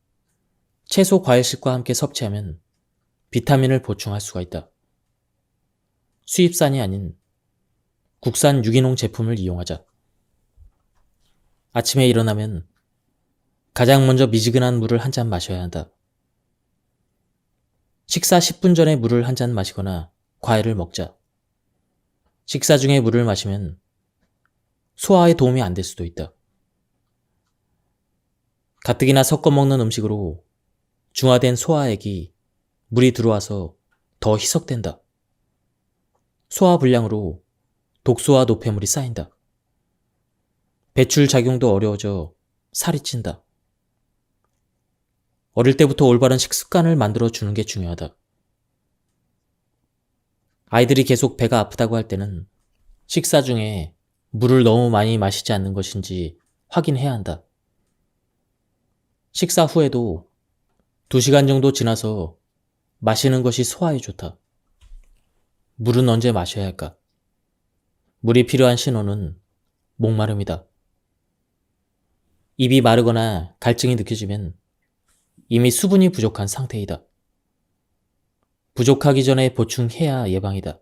채소 과일식과 함께 섭취하면 비타민을 보충할 수가 있다. 수입산이 아닌 국산 유기농 제품을 이용하자. 아침에 일어나면 가장 먼저 미지근한 물을 한 잔 마셔야 한다. 식사 10분 전에 물을 한 잔 마시거나 과일을 먹자. 식사 중에 물을 마시면 소화에 도움이 안 될 수도 있다. 가뜩이나 섞어 먹는 음식으로 중화된 소화액이 물이 들어와서 더 희석된다. 소화 불량으로 독소와 노폐물이 쌓인다. 배출 작용도 어려워져 살이 찐다. 어릴 때부터 올바른 식습관을 만들어 주는 게 중요하다. 아이들이 계속 배가 아프다고 할 때는 식사 중에 물을 너무 많이 마시지 않는 것인지 확인해야 한다. 식사 후에도 2시간 정도 지나서 마시는 것이 소화에 좋다. 물은 언제 마셔야 할까? 물이 필요한 신호는 목마름이다. 입이 마르거나 갈증이 느껴지면 이미 수분이 부족한 상태이다. 부족하기 전에 보충해야 예방이다.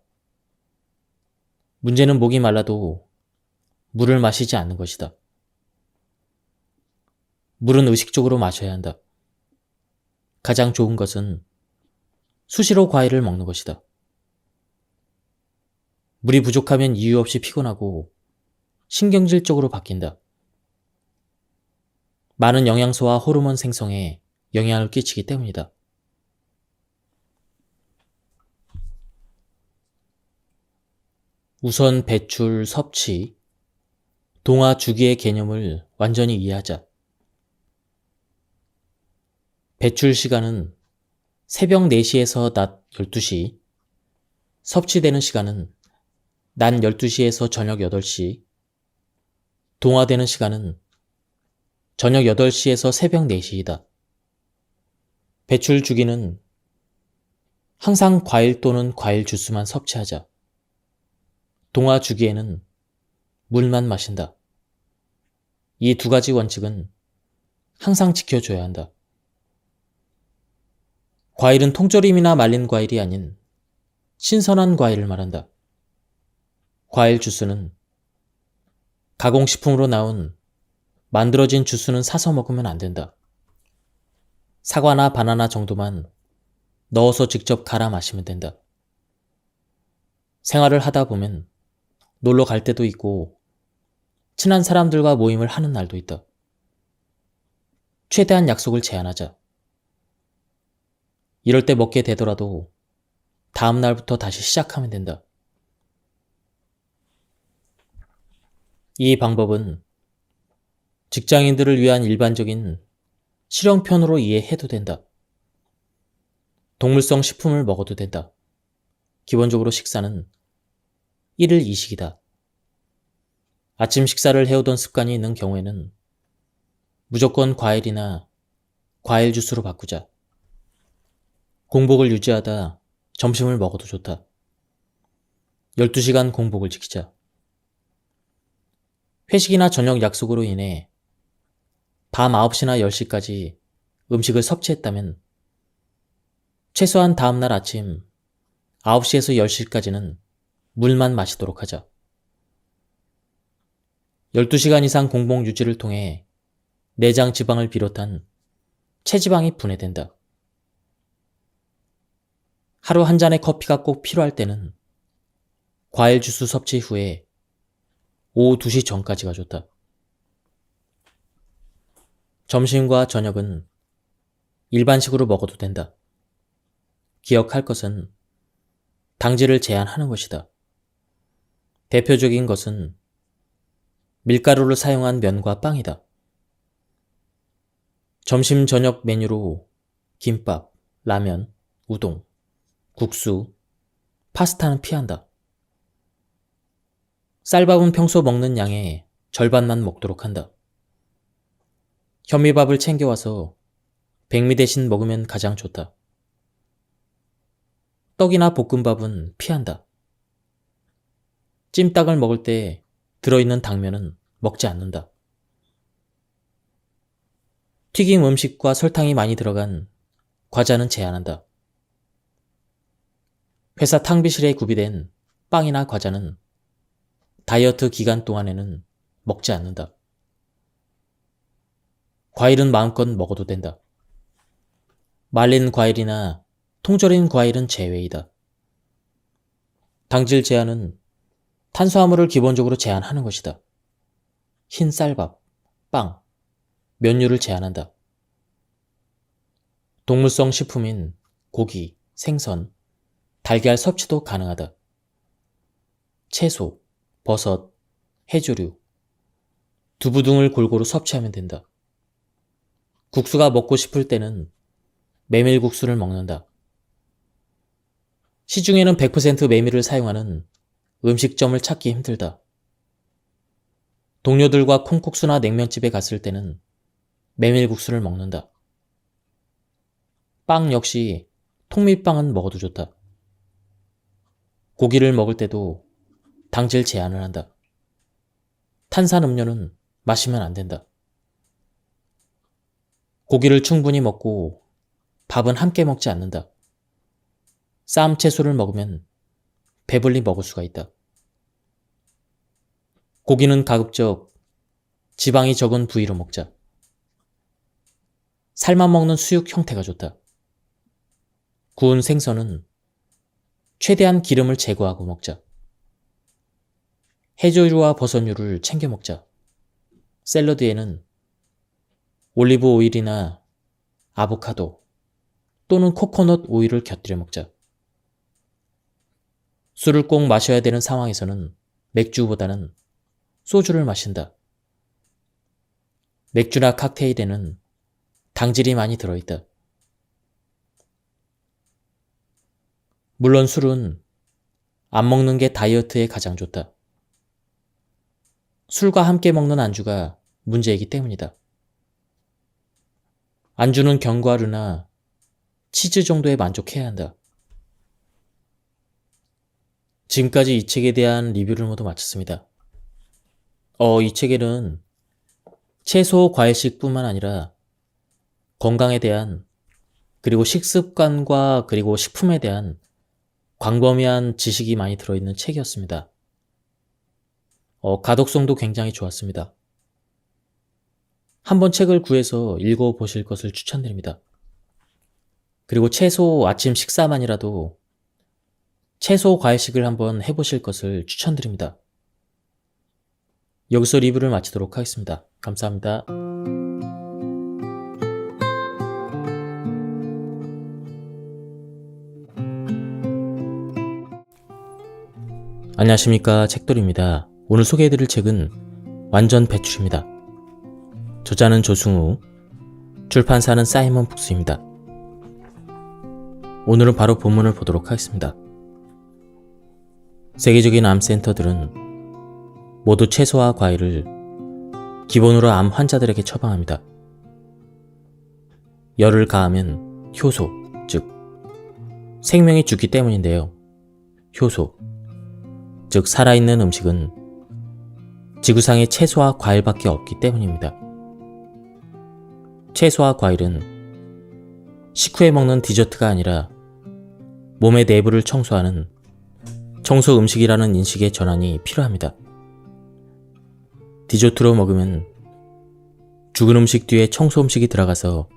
문제는 목이 말라도 물을 마시지 않는 것이다. 물은 의식적으로 마셔야 한다. 가장 좋은 것은 수시로 과일을 먹는 것이다. 물이 부족하면 이유 없이 피곤하고 신경질적으로 바뀐다. 많은 영양소와 호르몬 생성에 영향을 끼치기 때문이다. 우선 배출, 섭취, 동화 주기의 개념을 완전히 이해하자. 배출 시간은 새벽 4시에서 낮 12시, 섭취되는 시간은 낮 12시에서 저녁 8시, 동화되는 시간은 저녁 8시에서 새벽 4시이다. 배출 주기는 항상 과일 또는 과일 주스만 섭취하자. 동화 주기에는 물만 마신다. 이 두 가지 원칙은 항상 지켜줘야 한다. 과일은 통조림이나 말린 과일이 아닌 신선한 과일을 말한다. 과일 주스는 가공식품으로 나온 만들어진 주스는 사서 먹으면 안 된다. 사과나 바나나 정도만 넣어서 직접 갈아 마시면 된다. 생활을 하다 보면 놀러 갈 때도 있고 친한 사람들과 모임을 하는 날도 있다. 최대한 약속을 제한하자. 이럴 때 먹게 되더라도 다음 날부터 다시 시작하면 된다. 이 방법은 직장인들을 위한 일반적인 실용편으로 이해해도 된다. 동물성 식품을 먹어도 된다. 기본적으로 식사는 1일 2식이다. 아침 식사를 해오던 습관이 있는 경우에는 무조건 과일이나 과일 주스로 바꾸자. 공복을 유지하다 점심을 먹어도 좋다. 12시간 공복을 지키자. 회식이나 저녁 약속으로 인해 밤 9시나 10시까지 음식을 섭취했다면 최소한 다음날 아침 9시에서 10시까지는 물만 마시도록 하자. 12시간 이상 공복 유지를 통해 내장 지방을 비롯한 체지방이 분해된다. 하루 한 잔의 커피가 꼭 필요할 때는 과일 주스 섭취 후에 오후 2시 전까지가 좋다. 점심과 저녁은 일반식으로 먹어도 된다. 기억할 것은 당질을 제한하는 것이다. 대표적인 것은 밀가루를 사용한 면과 빵이다. 점심 저녁 메뉴로 김밥, 라면, 우동, 국수, 파스타는 피한다. 쌀밥은 평소 먹는 양의 절반만 먹도록 한다. 현미밥을 챙겨와서 백미 대신 먹으면 가장 좋다. 떡이나 볶음밥은 피한다. 찜닭을 먹을 때 들어있는 당면은 먹지 않는다. 튀김 음식과 설탕이 많이 들어간 과자는 제한한다. 회사 탕비실에 구비된 빵이나 과자는 다이어트 기간 동안에는 먹지 않는다. 과일은 마음껏 먹어도 된다. 말린 과일이나 통조림 과일은 제외이다. 당질 제한은 탄수화물을 기본적으로 제한하는 것이다. 흰 쌀밥, 빵, 면류를 제한한다. 동물성 식품인 고기, 생선, 달걀 섭취도 가능하다. 채소, 버섯, 해조류, 두부 등을 골고루 섭취하면 된다. 국수가 먹고 싶을 때는 메밀국수를 먹는다. 시중에는 100% 메밀을 사용하는 음식점을 찾기 힘들다. 동료들과 콩국수나 냉면집에 갔을 때는 메밀국수를 먹는다. 빵 역시 통밀빵은 먹어도 좋다. 고기를 먹을 때도 당질 제한을 한다. 탄산음료는 마시면 안 된다. 고기를 충분히 먹고 밥은 함께 먹지 않는다. 쌈 채소를 먹으면 배불리 먹을 수가 있다. 고기는 가급적 지방이 적은 부위로 먹자. 삶아 먹는 수육 형태가 좋다. 구운 생선은 최대한 기름을 제거하고 먹자. 해조류와 버섯류를 챙겨 먹자. 샐러드에는 올리브 오일이나 아보카도 또는 코코넛 오일을 곁들여 먹자. 술을 꼭 마셔야 되는 상황에서는 맥주보다는 소주를 마신다. 맥주나 칵테일에는 당질이 많이 들어있다. 물론 술은 안 먹는 게 다이어트에 가장 좋다. 술과 함께 먹는 안주가 문제이기 때문이다. 안주는 견과류나 치즈 정도에 만족해야 한다. 지금까지 이 책에 대한 리뷰를 모두 마쳤습니다. 이 책에는 채소, 과일식뿐만 아니라 건강에 대한 그리고 식습관과 그리고 식품에 대한 광범위한 지식이 많이 들어있는 책이었습니다. 가독성도 굉장히 좋았습니다. 한번 책을 구해서 읽어보실 것을 추천드립니다. 그리고 채소 아침 식사만이라도 채소 과일식을 한번 해보실 것을 추천드립니다. 여기서 리뷰를 마치도록 하겠습니다. 감사합니다. 안녕하십니까, 책돌이입니다. 오늘 소개해드릴 책은 완전 배추입니다. 저자는 조승우, 출판사는 사이먼 북스입니다. 오늘은 바로 본문을 보도록 하겠습니다. 세계적인 암 센터들은 모두 채소와 과일을 기본으로 암 환자들에게 처방합니다. 열을 가하면 효소, 즉 생명이 죽기 때문인데요. 효소, 즉 살아있는 음식은 지구상에 채소와 과일밖에 없기 때문입니다. 채소와 과일은 식후에 먹는 디저트가 아니라 몸의 내부를 청소하는 청소 음식이라는 인식의 전환이 필요합니다. 디저트로 먹으면 죽은 음식 뒤에 청소 음식이 들어가서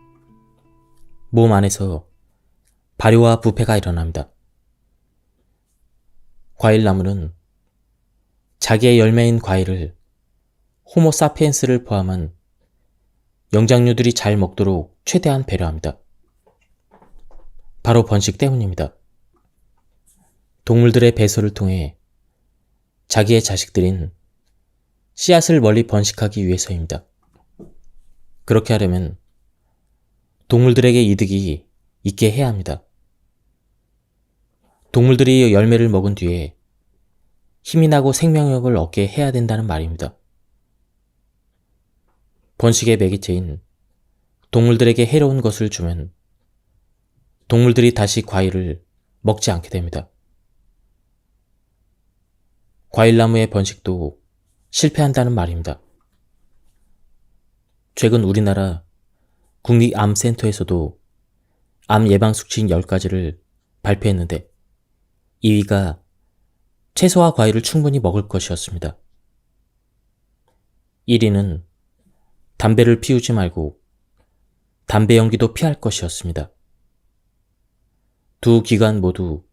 몸 안에서 발효와 부패가 일어납니다. 과일나무는 자기의 열매인 과일을 호모사피엔스를 포함한 영장류들이 잘 먹도록 최대한 배려합니다. 바로 번식 때문입니다. 동물들의 배설을 통해 자기의 자식들인 씨앗을 멀리 번식하기 위해서입니다. 그렇게 하려면 동물들에게 이득이 있게 해야 합니다. 동물들이 열매를 먹은 뒤에 힘이 나고 생명력을 얻게 해야 된다는 말입니다. 번식의 매개체인 동물들에게 해로운 것을 주면 동물들이 다시 과일을 먹지 않게 됩니다. 과일나무의 번식도 실패한다는 말입니다. 최근 우리나라 국립암센터에서도 암 예방 수칙 10가지를 발표했는데 2위가 채소와 과일을 충분히 먹을 것이었습니다. 1위는 담배를 피우지 말고 담배 연기도 피할 것이었습니다. 두 기관 모두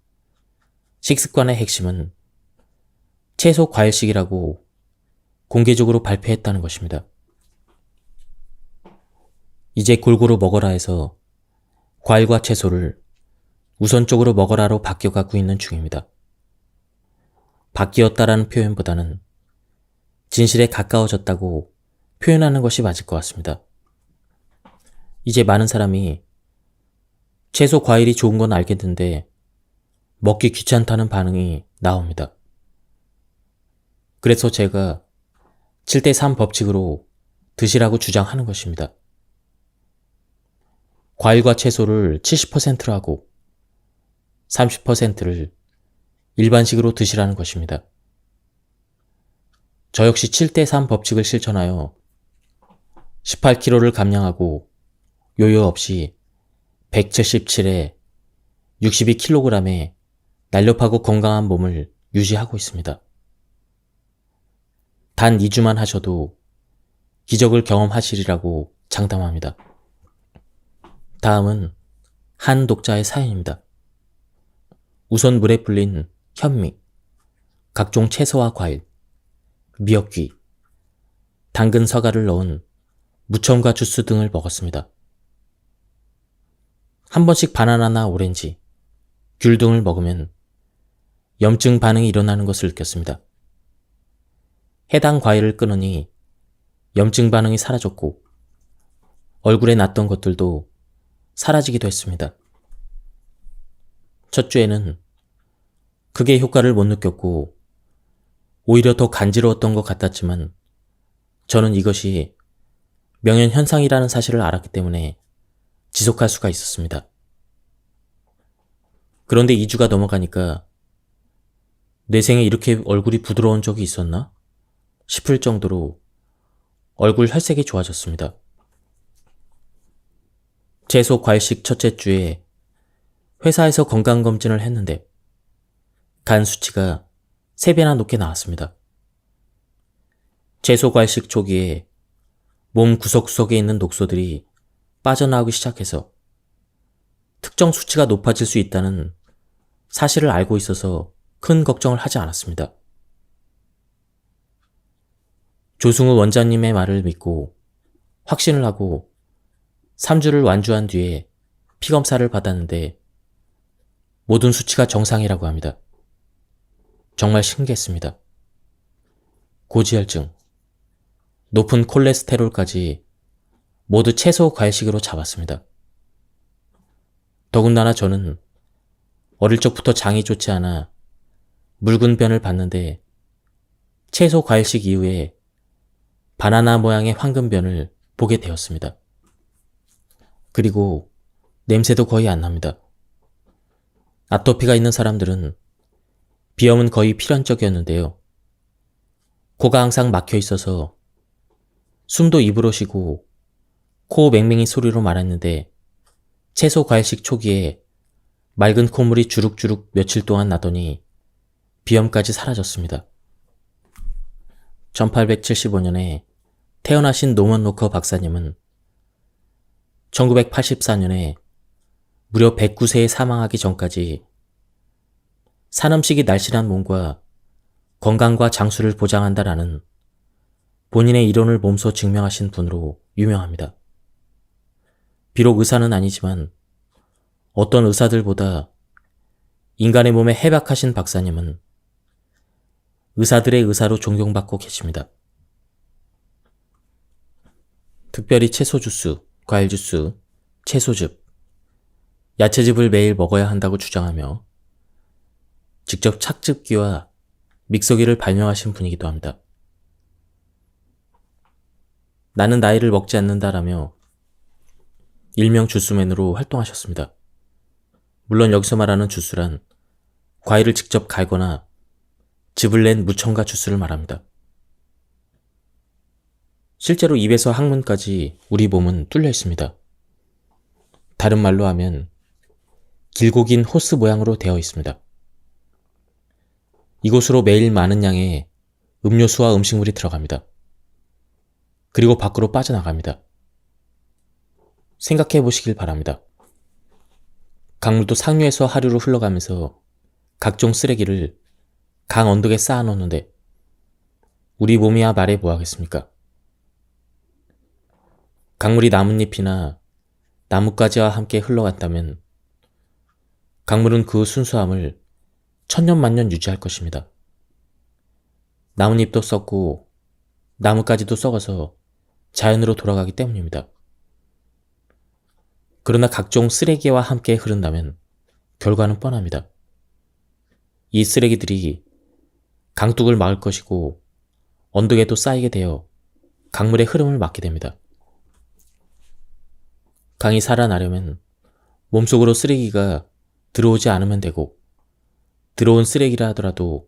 식습관의 핵심은 채소 과일식이라고 공개적으로 발표했다는 것입니다. 이제 골고루 먹어라 해서 과일과 채소를 우선적으로 먹어라로 바뀌어가고 있는 중입니다. 바뀌었다라는 표현보다는 진실에 가까워졌다고 표현하는 것이 맞을 것 같습니다. 이제 많은 사람이 채소 과일이 좋은 건 알겠는데 먹기 귀찮다는 반응이 나옵니다. 그래서 제가 7대3 법칙으로 드시라고 주장하는 것입니다. 과일과 채소를 70%로 하고 30%를 일반식으로 드시라는 것입니다. 저 역시 7대3 법칙을 실천하여 18kg를 감량하고 요요 없이 177에 62kg에 날렵하고 건강한 몸을 유지하고 있습니다. 단 2주만 하셔도 기적을 경험하시리라고 장담합니다. 다음은 한 독자의 사연입니다. 우선 물에 불린 현미, 각종 채소와 과일, 미역귀, 당근 사과를 넣은 무첨가 주스 등을 먹었습니다. 한 번씩 바나나나 오렌지, 귤 등을 먹으면 염증 반응이 일어나는 것을 느꼈습니다. 해당 과일을 끊으니 염증 반응이 사라졌고 얼굴에 났던 것들도 사라지기도 했습니다. 첫 주에는 크게 효과를 못 느꼈고 오히려 더 간지러웠던 것 같았지만 저는 이것이 명현현상이라는 사실을 알았기 때문에 지속할 수가 있었습니다. 그런데 2주가 넘어가니까 내 생에 이렇게 얼굴이 부드러운 적이 있었나 싶을 정도로 얼굴 혈색이 좋아졌습니다. 채소 과일식 첫째 주에 회사에서 건강검진을 했는데 간 수치가 3배나 높게 나왔습니다. 채소 과일식 초기에 몸 구석구석에 있는 독소들이 빠져나오기 시작해서 특정 수치가 높아질 수 있다는 사실을 알고 있어서 큰 걱정을 하지 않았습니다. 조승우 원장님의 말을 믿고 확신을 하고 3주를 완주한 뒤에 피검사를 받았는데 모든 수치가 정상이라고 합니다. 정말 신기했습니다. 고지혈증, 높은 콜레스테롤까지 모두 채소 과일식으로 잡았습니다. 더군다나 저는 어릴 적부터 장이 좋지 않아 묽은 변을 봤는데 채소 과일식 이후에 바나나 모양의 황금변을 보게 되었습니다. 그리고 냄새도 거의 안 납니다. 아토피가 있는 사람들은 비염은 거의 필연적이었는데요. 코가 항상 막혀 있어서 숨도 입으로 쉬고 코 맹맹이 소리로 말했는데 채소 과일식 초기에 맑은 콧물이 주룩주룩 며칠 동안 나더니 비염까지 사라졌습니다. 1875년에 태어나신 노먼 로커 박사님은 1984년에 무려 109세에 사망하기 전까지 산음식이 날씬한 몸과 건강과 장수를 보장한다라는 본인의 이론을 몸소 증명하신 분으로 유명합니다. 비록 의사는 아니지만 어떤 의사들보다 인간의 몸에 해박하신 박사님은 의사들의 의사로 존경받고 계십니다. 특별히 채소 주스, 과일 주스, 채소즙, 야채즙을 매일 먹어야 한다고 주장하며 직접 착즙기와 믹서기를 발명하신 분이기도 합니다. 나는 나이를 먹지 않는다라며 일명 주스맨으로 활동하셨습니다. 물론 여기서 말하는 주스란 과일을 직접 갈거나 즙을 낸 무첨가 주스를 말합니다. 실제로 입에서 항문까지 우리 몸은 뚫려 있습니다. 다른 말로 하면 길고 긴 호스 모양으로 되어 있습니다. 이곳으로 매일 많은 양의 음료수와 음식물이 들어갑니다. 그리고 밖으로 빠져나갑니다. 생각해 보시길 바랍니다. 강물도 상류에서 하류로 흘러가면서 각종 쓰레기를 강 언덕에 쌓아놓는데 우리 몸이야 말해 뭐하겠습니까? 강물이 나뭇잎이나 나뭇가지와 함께 흘러갔다면 강물은 그 순수함을 천년만년 유지할 것입니다. 나뭇잎도 썩고 나뭇가지도 썩어서 자연으로 돌아가기 때문입니다. 그러나 각종 쓰레기와 함께 흐른다면 결과는 뻔합니다. 이 쓰레기들이 강둑을 막을 것이고 언덕에도 쌓이게 되어 강물의 흐름을 막게 됩니다. 강이 살아나려면 몸속으로 쓰레기가 들어오지 않으면 되고 들어온 쓰레기라 하더라도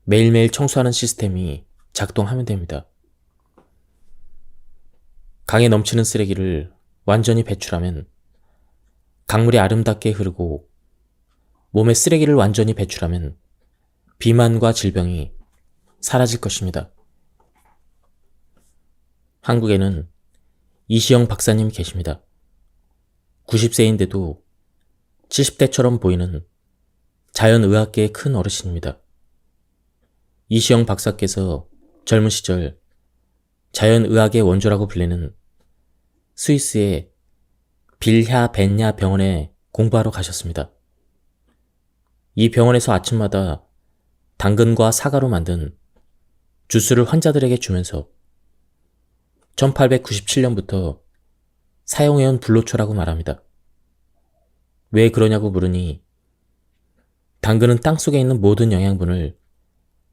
매일매일 청소하는 시스템이 작동하면 됩니다. 강에 넘치는 쓰레기를 완전히 배출하면 강물이 아름답게 흐르고 몸의 쓰레기를 완전히 배출하면 비만과 질병이 사라질 것입니다. 한국에는 이시영 박사님이 계십니다. 90세인데도 70대처럼 보이는 자연의학계의 큰 어르신입니다. 이시영 박사께서 젊은 시절 자연의학의 원조라고 불리는 스위스의 빌야 벤야 병원에 공부하러 가셨습니다. 이 병원에서 아침마다 당근과 사과로 만든 주스를 환자들에게 주면서 1897년부터 사용해온 불로초라고 말합니다. 왜 그러냐고 물으니 당근은 땅속에 있는 모든 영양분을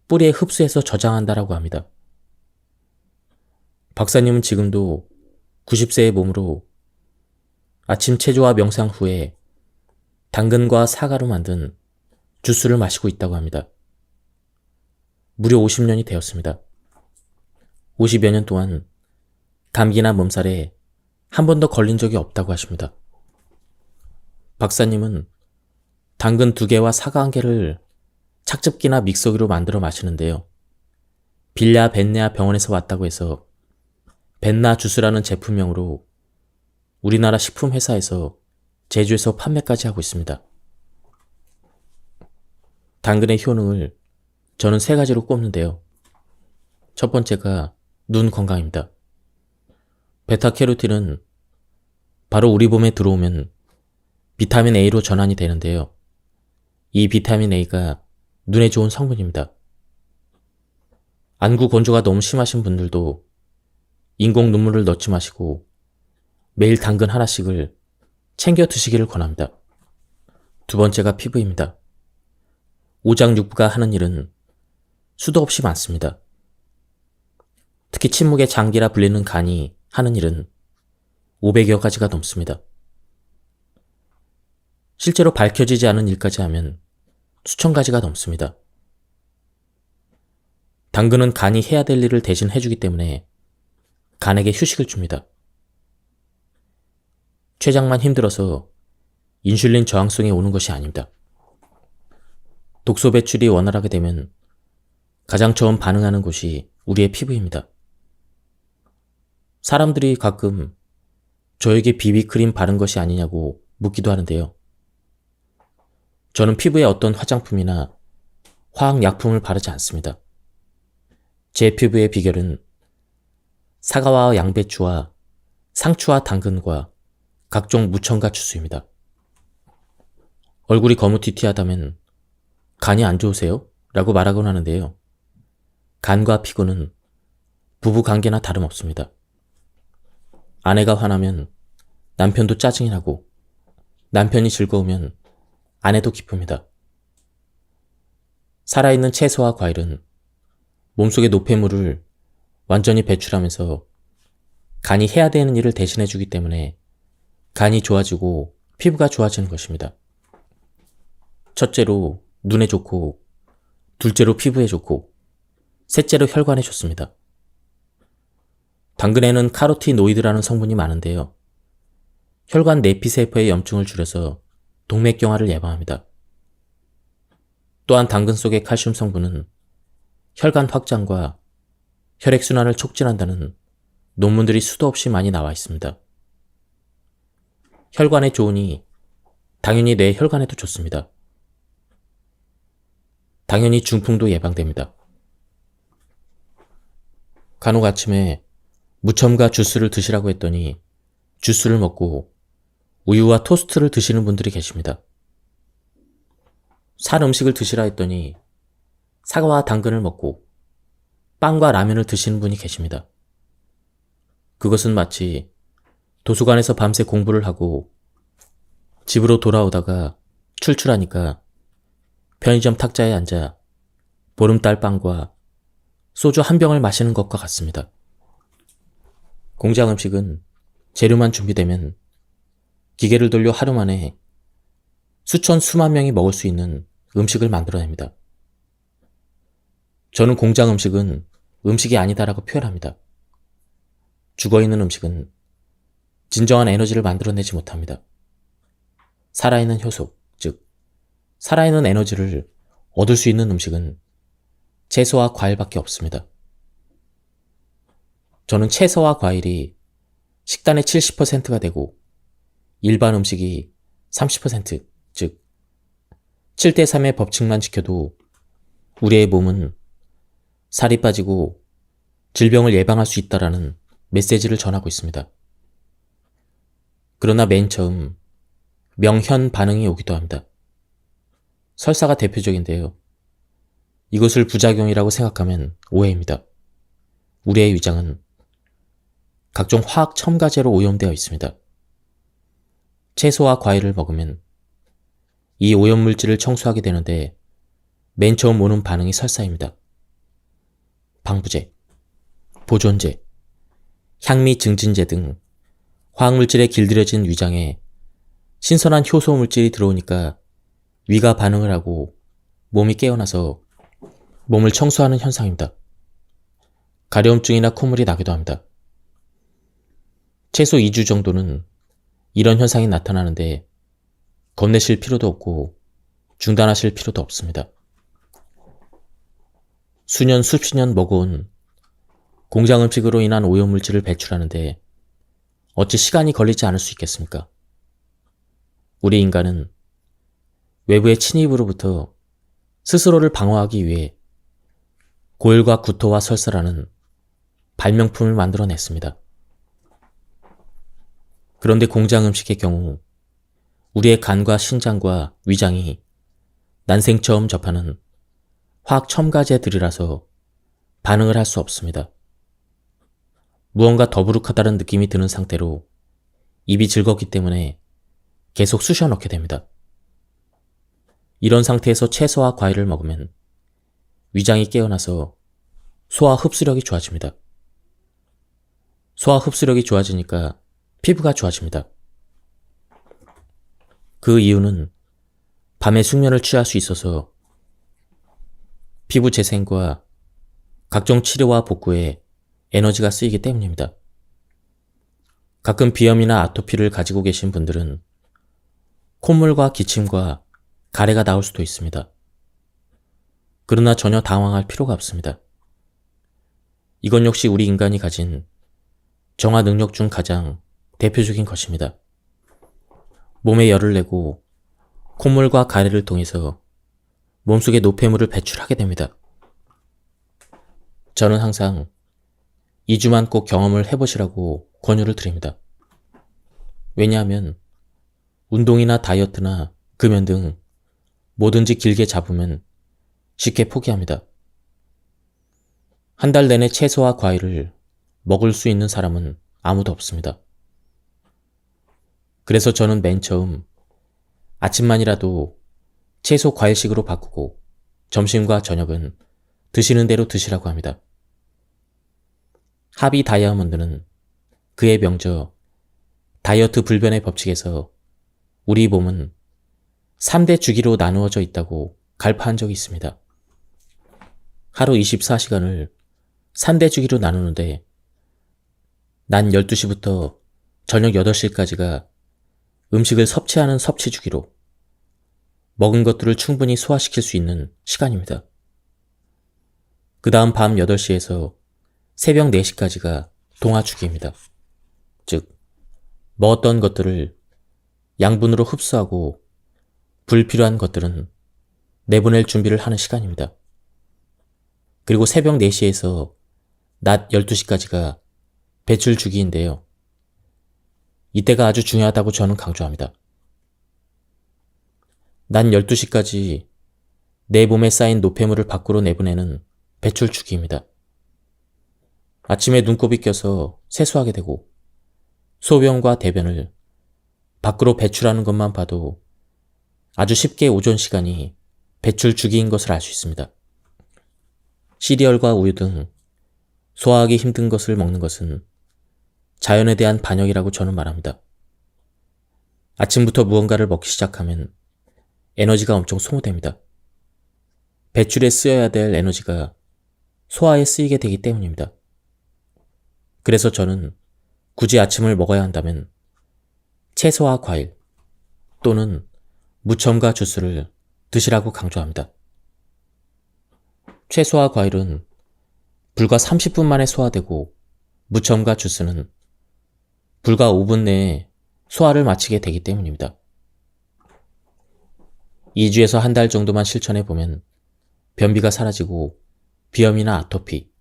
뿌리에 흡수해서 저장한다라고 합니다. 박사님은 지금도 90세의 몸으로 아침 체조와 명상 후에 당근과 사과로 만든 주스를 마시고 있다고 합니다. 무려 50년이 되었습니다. 50여 년 동안 감기나 몸살에 한 번도 걸린 적이 없다고 하십니다. 박사님은 당근 2개와 사과 1개를 착즙기나 믹서기로 만들어 마시는데요. 빌야 벤야 병원에서 왔다고 해서 벤나 주스라는 제품명으로 우리나라 식품회사에서 제조해서 판매까지 하고 있습니다. 당근의 효능을 저는 3가지로 꼽는데요. 첫 번째가 눈 건강입니다. 베타캐로틴은 바로 우리 몸에 들어오면 비타민 A로 전환이 되는데요. 이 비타민 A가 눈에 좋은 성분입니다. 안구 건조가 너무 심하신 분들도 인공 눈물을 넣지 마시고 매일 당근 하나씩을 챙겨 드시기를 권합니다. 두 번째가 피부입니다. 오장육부가 하는 일은 수도 없이 많습니다. 특히 침묵의 장기라 불리는 간이 하는 일은 500여 가지가 넘습니다. 실제로 밝혀지지 않은 일까지 하면 수천 가지가 넘습니다. 당근은 간이 해야 될 일을 대신 해주기 때문에 간에게 휴식을 줍니다. 췌장만 힘들어서 인슐린 저항성이 오는 것이 아닙니다. 독소 배출이 원활하게 되면 가장 처음 반응하는 곳이 우리의 피부입니다. 사람들이 가끔 저에게 비비크림 바른 것이 아니냐고 묻기도 하는데요. 저는 피부에 어떤 화장품이나 화학약품을 바르지 않습니다. 제 피부의 비결은 사과와 양배추와 상추와 당근과 각종 무첨가 주스입니다. 얼굴이 거무튀튀하다면 간이 안 좋으세요? 라고 말하곤 하는데요. 간과 피부는 부부관계나 다름없습니다. 아내가 화나면 남편도 짜증이 나고 남편이 즐거우면 아내도 기쁩니다. 살아있는 채소와 과일은 몸속의 노폐물을 완전히 배출하면서 간이 해야 되는 일을 대신해주기 때문에 간이 좋아지고 피부가 좋아지는 것입니다. 첫째로 눈에 좋고, 둘째로 피부에 좋고, 셋째로 혈관에 좋습니다. 당근에는 카로티노이드라는 성분이 많은데요. 혈관 내피세포의 염증을 줄여서 동맥경화를 예방합니다. 또한 당근 속의 칼슘 성분은 혈관 확장과 혈액순환을 촉진한다는 논문들이 수도 없이 많이 나와 있습니다. 혈관에 좋으니 당연히 뇌 혈관에도 좋습니다. 당연히 중풍도 예방됩니다. 간혹 아침에 무첨가 주스를 드시라고 했더니 주스를 먹고 우유와 토스트를 드시는 분들이 계십니다. 산 음식을 드시라 했더니 사과와 당근을 먹고 빵과 라면을 드시는 분이 계십니다. 그것은 마치 도서관에서 밤새 공부를 하고 집으로 돌아오다가 출출하니까 편의점 탁자에 앉아 보름달 빵과 소주 한 병을 마시는 것과 같습니다. 공장 음식은 재료만 준비되면 기계를 돌려 하루 만에 수천 수만 명이 먹을 수 있는 음식을 만들어냅니다. 저는 공장 음식은 음식이 아니다라고 표현합니다. 죽어있는 음식은 진정한 에너지를 만들어내지 못합니다. 살아있는 효소, 즉 살아있는 에너지를 얻을 수 있는 음식은 채소와 과일밖에 없습니다. 저는 채소와 과일이 식단의 70%가 되고 일반 음식이 30%, 즉 7대3의 법칙만 지켜도 우리의 몸은 살이 빠지고 질병을 예방할 수 있다라는 메시지를 전하고 있습니다. 그러나 맨 처음 명현 반응이 오기도 합니다. 설사가 대표적인데요. 이것을 부작용이라고 생각하면 오해입니다. 우리의 위장은 각종 화학 첨가제로 오염되어 있습니다. 채소와 과일을 먹으면 이 오염물질을 청소하게 되는데 맨 처음 오는 반응이 설사입니다. 방부제, 보존제, 향미 증진제 등 화학물질에 길들여진 위장에 신선한 효소물질이 들어오니까 위가 반응을 하고 몸이 깨어나서 몸을 청소하는 현상입니다. 가려움증이나 콧물이 나기도 합니다. 최소 2주 정도는 이런 현상이 나타나는데 겁내실 필요도 없고 중단하실 필요도 없습니다. 수년 수십 년 먹어온 공장 음식으로 인한 오염물질을 배출하는데 어찌 시간이 걸리지 않을 수 있겠습니까? 우리 인간은 외부의 침입으로부터 스스로를 방어하기 위해 고열과 구토와 설사라는 발명품을 만들어냈습니다. 그런데 공장 음식의 경우 우리의 간과 신장과 위장이 난생 처음 접하는 화학 첨가제들이라서 반응을 할 수 없습니다. 무언가 더부룩하다는 느낌이 드는 상태로 입이 즐겁기 때문에 계속 쑤셔 넣게 됩니다. 이런 상태에서 채소와 과일을 먹으면 위장이 깨어나서 소화 흡수력이 좋아집니다. 소화 흡수력이 좋아지니까 피부가 좋아집니다. 그 이유는 밤에 숙면을 취할 수 있어서 피부 재생과 각종 치료와 복구에 에너지가 쓰이기 때문입니다. 가끔 비염이나 아토피를 가지고 계신 분들은 콧물과 기침과 가래가 나올 수도 있습니다. 그러나 전혀 당황할 필요가 없습니다. 이건 역시 우리 인간이 가진 정화 능력 중 가장 대표적인 것입니다. 몸에 열을 내고 콧물과 가래를 통해서 몸속에 노폐물을 배출하게 됩니다. 저는 항상 2주만 꼭 경험을 해보시라고 권유를 드립니다. 왜냐하면 운동이나 다이어트나 금연 등 뭐든지 길게 잡으면 쉽게 포기합니다. 한 달 내내 채소와 과일을 먹을 수 있는 사람은 아무도 없습니다. 그래서 저는 맨 처음 아침만이라도 채소 과일식으로 바꾸고 점심과 저녁은 드시는 대로 드시라고 합니다. 하비 다이아몬드는 그의 명저 다이어트 불변의 법칙에서 우리 몸은 3대 주기로 나누어져 있다고 갈파한 적이 있습니다. 하루 24시간을 3대 주기로 나누는데 낮 12시부터 저녁 8시까지가 음식을 섭취하는 섭취 주기로 먹은 것들을 충분히 소화시킬 수 있는 시간입니다. 그 다음 밤 8시에서 새벽 4시까지가 동화 주기입니다. 즉, 먹었던 것들을 양분으로 흡수하고 불필요한 것들은 내보낼 준비를 하는 시간입니다. 그리고 새벽 4시에서 낮 12시까지가 배출 주기인데요. 이때가 아주 중요하다고 저는 강조합니다. 낮 12시까지 내 몸에 쌓인 노폐물을 밖으로 내보내는 배출 주기입니다. 아침에 눈곱이 껴서 세수하게 되고 소변과 대변을 밖으로 배출하는 것만 봐도 아주 쉽게 오존 시간이 배출 주기인 것을 알 수 있습니다. 시리얼과 우유 등 소화하기 힘든 것을 먹는 것은 자연에 대한 반역이라고 저는 말합니다. 아침부터 무언가를 먹기 시작하면 에너지가 엄청 소모됩니다. 배출에 쓰여야 될 에너지가 소화에 쓰이게 되기 때문입니다. 그래서 저는 굳이 아침을 먹어야 한다면 채소와 과일 또는 무첨가 주스를 드시라고 강조합니다. 채소와 과일은 불과 30분 만에 소화되고 무첨가 주스는 불과 5분 내에 소화를 마치게 되기 때문입니다. 2주에서 한 달 정도만 실천해보면 변비가 사라지고 비염이나 아토피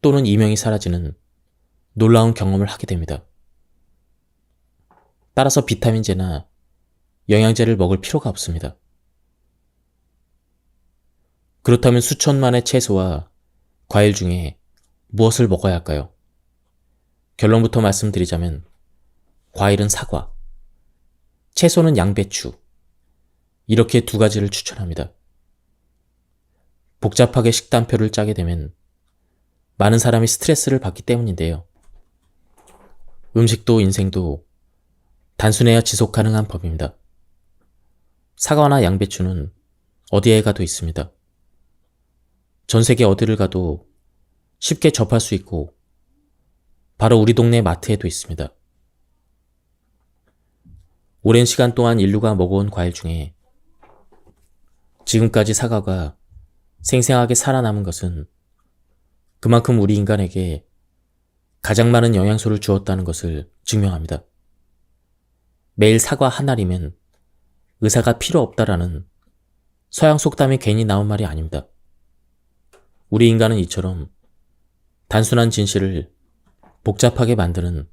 또는 이명이 사라지는 놀라운 경험을 하게 됩니다. 따라서 비타민제나 영양제를 먹을 필요가 없습니다. 그렇다면 수천만의 채소와 과일 중에 무엇을 먹어야 할까요? 결론부터 말씀드리자면 과일은 사과, 채소는 양배추, 이렇게 두 가지를 추천합니다. 복잡하게 식단표를 짜게 되면 많은 사람이 스트레스를 받기 때문인데요. 음식도 인생도 단순해야 지속 가능한 법입니다. 사과나 양배추는 어디에 가도 있습니다. 전 세계 어디를 가도 쉽게 접할 수 있고 바로 우리 동네 마트에도 있습니다. 오랜 시간 동안 인류가 먹어온 과일 중에 지금까지 사과가 생생하게 살아남은 것은 그만큼 우리 인간에게 가장 많은 영양소를 주었다는 것을 증명합니다. 매일 사과 한 알이면 의사가 필요 없다라는 서양 속담이 괜히 나온 말이 아닙니다. 우리 인간은 이처럼 단순한 진실을 복잡하게 만드는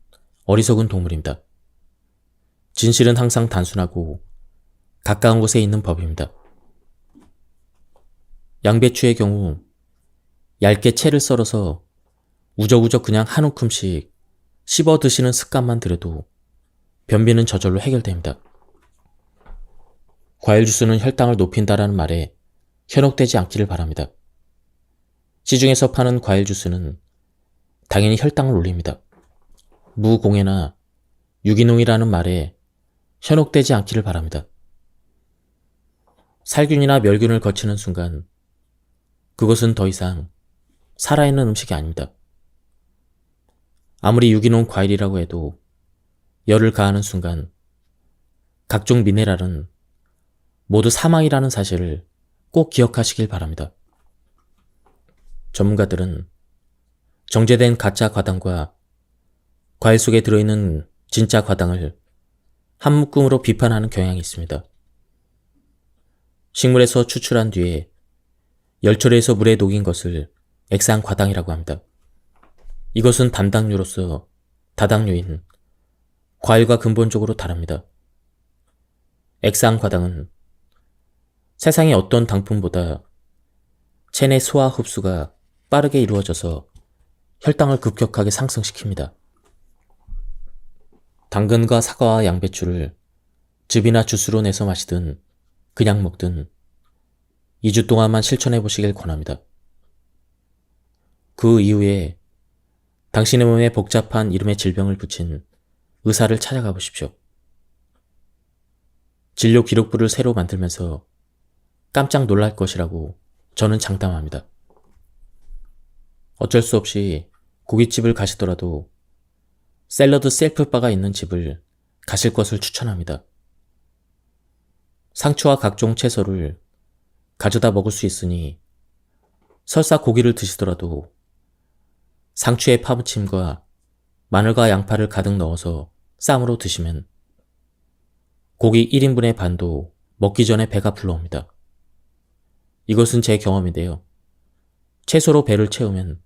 어리석은 동물입니다. 진실은 항상 단순하고 가까운 곳에 있는 법입니다. 양배추의 경우 얇게 채를 썰어서 우적우적 그냥 한 움큼씩 씹어 드시는 습관만 들여도 변비는 저절로 해결됩니다. 과일 주스는 혈당을 높인다라는 말에 현혹되지 않기를 바랍니다. 시중에서 파는 과일 주스는 당연히 혈당을 올립니다. 무공해나 유기농이라는 말에 현혹되지 않기를 바랍니다. 살균이나 멸균을 거치는 순간 그것은 더 이상 살아있는 음식이 아닙니다. 아무리 유기농 과일이라고 해도 열을 가하는 순간 각종 미네랄은 모두 사망이라는 사실을 꼭 기억하시길 바랍니다. 전문가들은 정제된 가짜 과당과 과일 속에 들어있는 진짜 과당을 한 묶음으로 비판하는 경향이 있습니다. 식물에서 추출한 뒤에 열처리해서 물에 녹인 것을 액상과당이라고 합니다. 이것은 단당류로서 다당류인 과일과 근본적으로 다릅니다. 액상과당은 세상의 어떤 당품보다 체내 소화 흡수가 빠르게 이루어져서 혈당을 급격하게 상승시킵니다. 당근과 사과와 양배추를 즙이나 주스로 내서 마시든 그냥 먹든 2주 동안만 실천해 보시길 권합니다. 그 이후에 당신의 몸에 복잡한 이름의 질병을 붙인 의사를 찾아가 보십시오. 진료 기록부를 새로 만들면서 깜짝 놀랄 것이라고 저는 장담합니다. 어쩔 수 없이 고깃집을 가시더라도 샐러드 셀프바가 있는 집을 가실 것을 추천합니다. 상추와 각종 채소를 가져다 먹을 수 있으니 설사 고기를 드시더라도 상추의 파무침과 마늘과 양파를 가득 넣어서 쌈으로 드시면 고기 1인분의 반도 먹기 전에 배가 불러옵니다. 이것은 제 경험인데요. 채소로 배를 채우면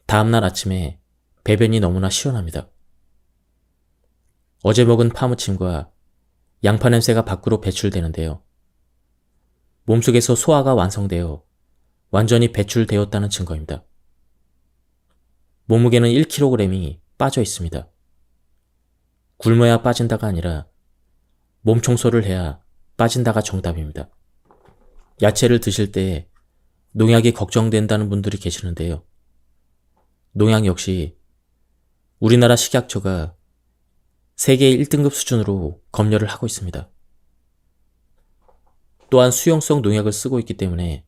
다음날 아침에 배변이 너무나 시원합니다. 어제 먹은 파무침과 양파 냄새가 밖으로 배출되는데요. 몸속에서 소화가 완성되어 완전히 배출되었다는 증거입니다. 몸무게는 1kg이 빠져 있습니다. 굶어야 빠진다가 아니라 몸 청소를 해야 빠진다가 정답입니다. 야채를 드실 때 농약이 걱정된다는 분들이 계시는데요. 농약 역시 우리나라 식약처가 세계 1등급 수준으로 검열을 하고 있습니다. 또한 수용성 농약을 쓰고 있기 때문에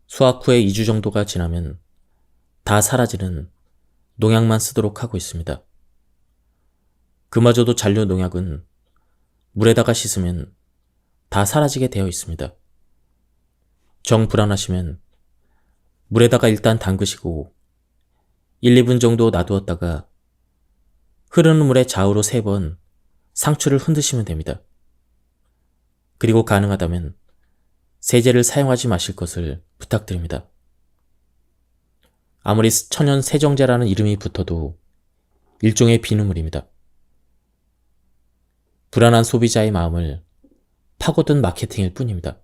수확 후에 2주 정도가 지나면 다 사라지는 농약만 쓰도록 하고 있습니다. 그마저도 잔류 농약은 물에다가 씻으면 다 사라지게 되어 있습니다. 정 불안하시면 물에다가 일단 담그시고 1, 2분 정도 놔두었다가 흐르는 물에 좌우로 3번 상추를 흔드시면 됩니다. 그리고 가능하다면 세제를 사용하지 마실 것을 부탁드립니다. 아무리 천연 세정제라는 이름이 붙어도 일종의 비누물입니다. 불안한 소비자의 마음을 파고든 마케팅일 뿐입니다.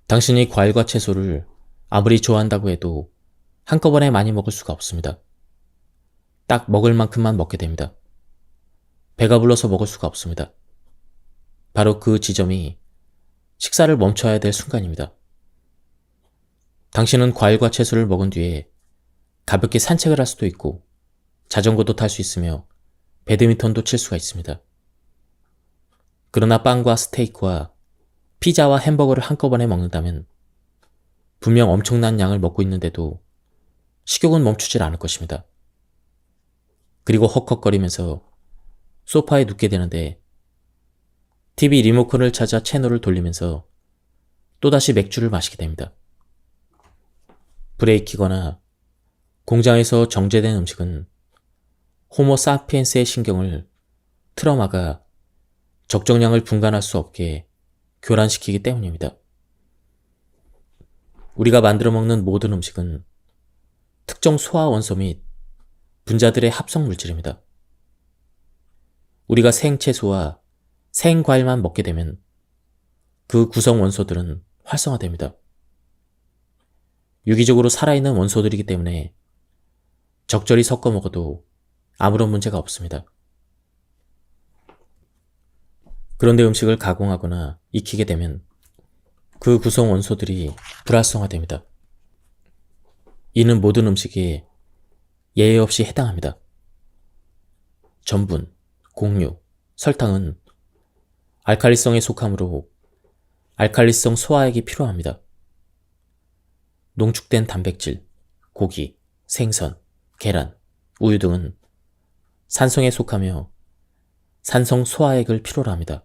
당신이 과일과 채소를 아무리 좋아한다고 해도 한꺼번에 많이 먹을 수가 없습니다. 딱 먹을 만큼만 먹게 됩니다. 배가 불러서 먹을 수가 없습니다. 바로 그 지점이 식사를 멈춰야 될 순간입니다. 당신은 과일과 채소를 먹은 뒤에 가볍게 산책을 할 수도 있고 자전거도 탈 수 있으며 배드민턴도 칠 수가 있습니다. 그러나 빵과 스테이크와 피자와 햄버거를 한꺼번에 먹는다면 분명 엄청난 양을 먹고 있는데도 식욕은 멈추질 않을 것입니다. 그리고 헉헉거리면서 소파에 눕게 되는데 TV 리모컨을 찾아 채널을 돌리면서 또다시 맥주를 마시게 됩니다. 불에 익히거나 공장에서 정제된 음식은 호모 사피엔스의 신경을 틀어막아 적정량을 분간할 수 없게 교란시키기 때문입니다. 우리가 만들어 먹는 모든 음식은 특정 소화 원소 및 분자들의 합성 물질입니다. 우리가 생채소와 생과일만 먹게 되면 그 구성 원소들은 활성화됩니다. 유기적으로 살아있는 원소들이기 때문에 적절히 섞어 먹어도 아무런 문제가 없습니다. 그런데 음식을 가공하거나 익히게 되면 그 구성 원소들이 불활성화됩니다. 이는 모든 음식에 예외 없이 해당합니다. 전분, 곡류, 설탕은 알칼리성에 속하므로 알칼리성 소화액이 필요합니다. 농축된 단백질, 고기, 생선, 계란, 우유 등은 산성에 속하며 산성 소화액을 필요로 합니다.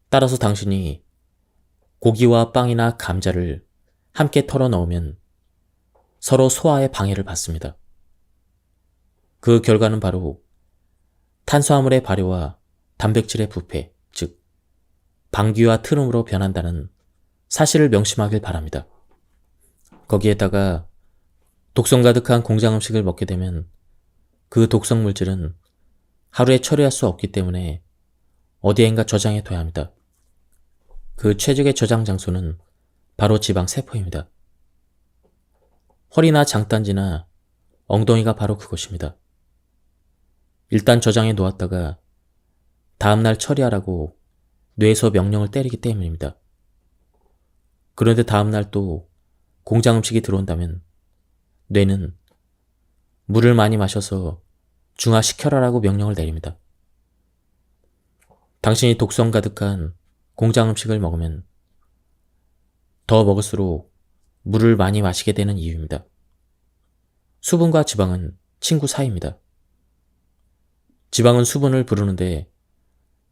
따라서 당신이 고기와 빵이나 감자를 함께 털어 넣으면 서로 소화에 방해를 받습니다. 그 결과는 바로 탄수화물의 발효와 단백질의 부패, 즉 방귀와 트름으로 변한다는 사실을 명심하길 바랍니다. 거기에다가 독성 가득한 공장 음식을 먹게 되면 그 독성 물질은 하루에 처리할 수 없기 때문에 어디엔가 저장해 둬야 합니다. 그 최적의 저장 장소는 바로 지방 세포입니다. 허리나 장단지나 엉덩이가 바로 그것입니다. 일단 저장해 놓았다가 다음날 처리하라고 뇌에서 명령을 때리기 때문입니다. 그런데 다음날 또 공장 음식이 들어온다면 뇌는 물을 많이 마셔서 중화시켜라라고 명령을 내립니다. 당신이 독성 가득한 공장 음식을 먹으면 더 먹을수록 물을 많이 마시게 되는 이유입니다. 수분과 지방은 친구 사이입니다. 지방은 수분을 부르는데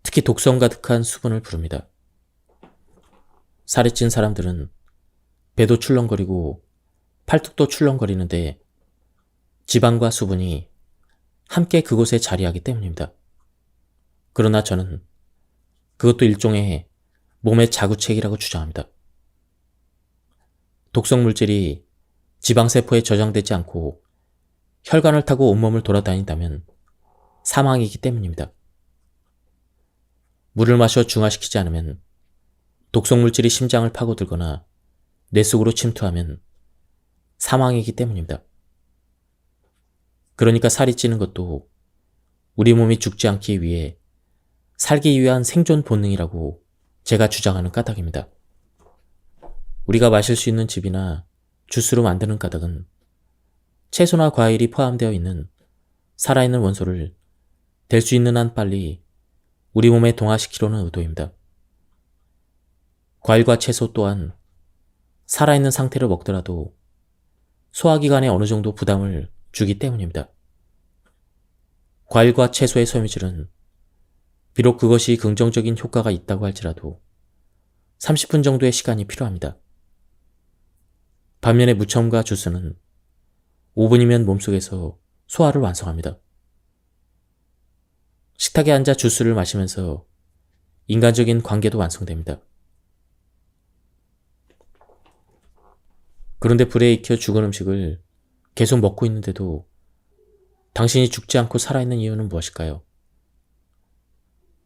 특히 독성 가득한 수분을 부릅니다. 살이 찐 사람들은 배도 출렁거리고 팔뚝도 출렁거리는데 지방과 수분이 함께 그곳에 자리하기 때문입니다. 그러나 저는 그것도 일종의 몸의 자구책이라고 주장합니다. 독성 물질이 지방세포에 저장되지 않고 혈관을 타고 온몸을 돌아다닌다면 사망이기 때문입니다. 물을 마셔 중화시키지 않으면 독성 물질이 심장을 파고들거나 뇌 속으로 침투하면 사망이기 때문입니다. 그러니까 살이 찌는 것도 우리 몸이 죽지 않기 위해 살기 위한 생존 본능이라고 제가 주장하는 까닭입니다. 우리가 마실 수 있는 즙이나 주스로 만드는 까닭은 채소나 과일이 포함되어 있는 살아있는 원소를 될 수 있는 한 빨리 우리 몸에 동화시키려는 의도입니다. 과일과 채소 또한 살아있는 상태로 먹더라도 소화기관에 어느 정도 부담을 주기 때문입니다. 과일과 채소의 섬유질은 비록 그것이 긍정적인 효과가 있다고 할지라도 30분 정도의 시간이 필요합니다. 반면에 무첨과 주스는 5분이면 몸속에서 소화를 완성합니다. 식탁에 앉아 주스를 마시면서 인간적인 관계도 완성됩니다. 그런데 불에 익혀 죽은 음식을 계속 먹고 있는데도 당신이 죽지 않고 살아있는 이유는 무엇일까요?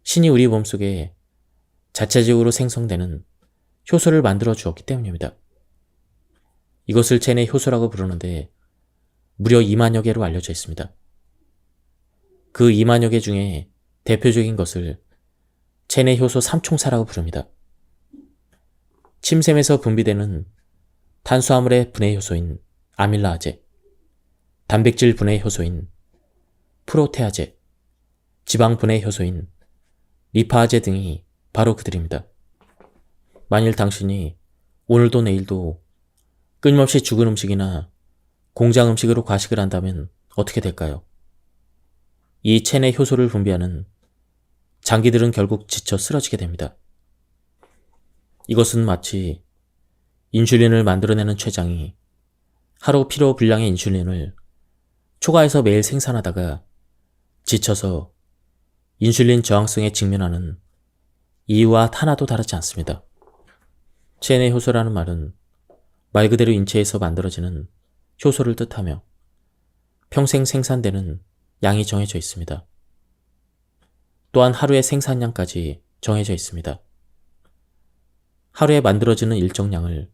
신이 우리 몸속에 자체적으로 생성되는 효소를 만들어 주었기 때문입니다. 이것을 체내 효소라고 부르는데 무려 2만여 개로 알려져 있습니다. 그 2만여 개 중에 대표적인 것을 체내 효소 3총사라고 부릅니다. 침샘에서 분비되는 탄수화물의 분해 효소인 아밀라아제, 단백질 분해 효소인 프로테아제, 지방 분해 효소인 리파아제 등이 바로 그들입니다. 만일 당신이 오늘도 내일도 끊임없이 죽은 음식이나 공장 음식으로 과식을 한다면 어떻게 될까요? 이 체내 효소를 분비하는 장기들은 결국 지쳐 쓰러지게 됩니다. 이것은 마치 인슐린을 만들어내는 췌장이 하루 필요 분량의 인슐린을 초과해서 매일 생산하다가 지쳐서 인슐린 저항성에 직면하는 이유와 하나도 다르지 않습니다. 체내 효소라는 말은 말 그대로 인체에서 만들어지는 효소를 뜻하며 평생 생산되는 양이 정해져 있습니다. 또한 하루의 생산량까지 정해져 있습니다. 하루에 만들어지는 일정 양을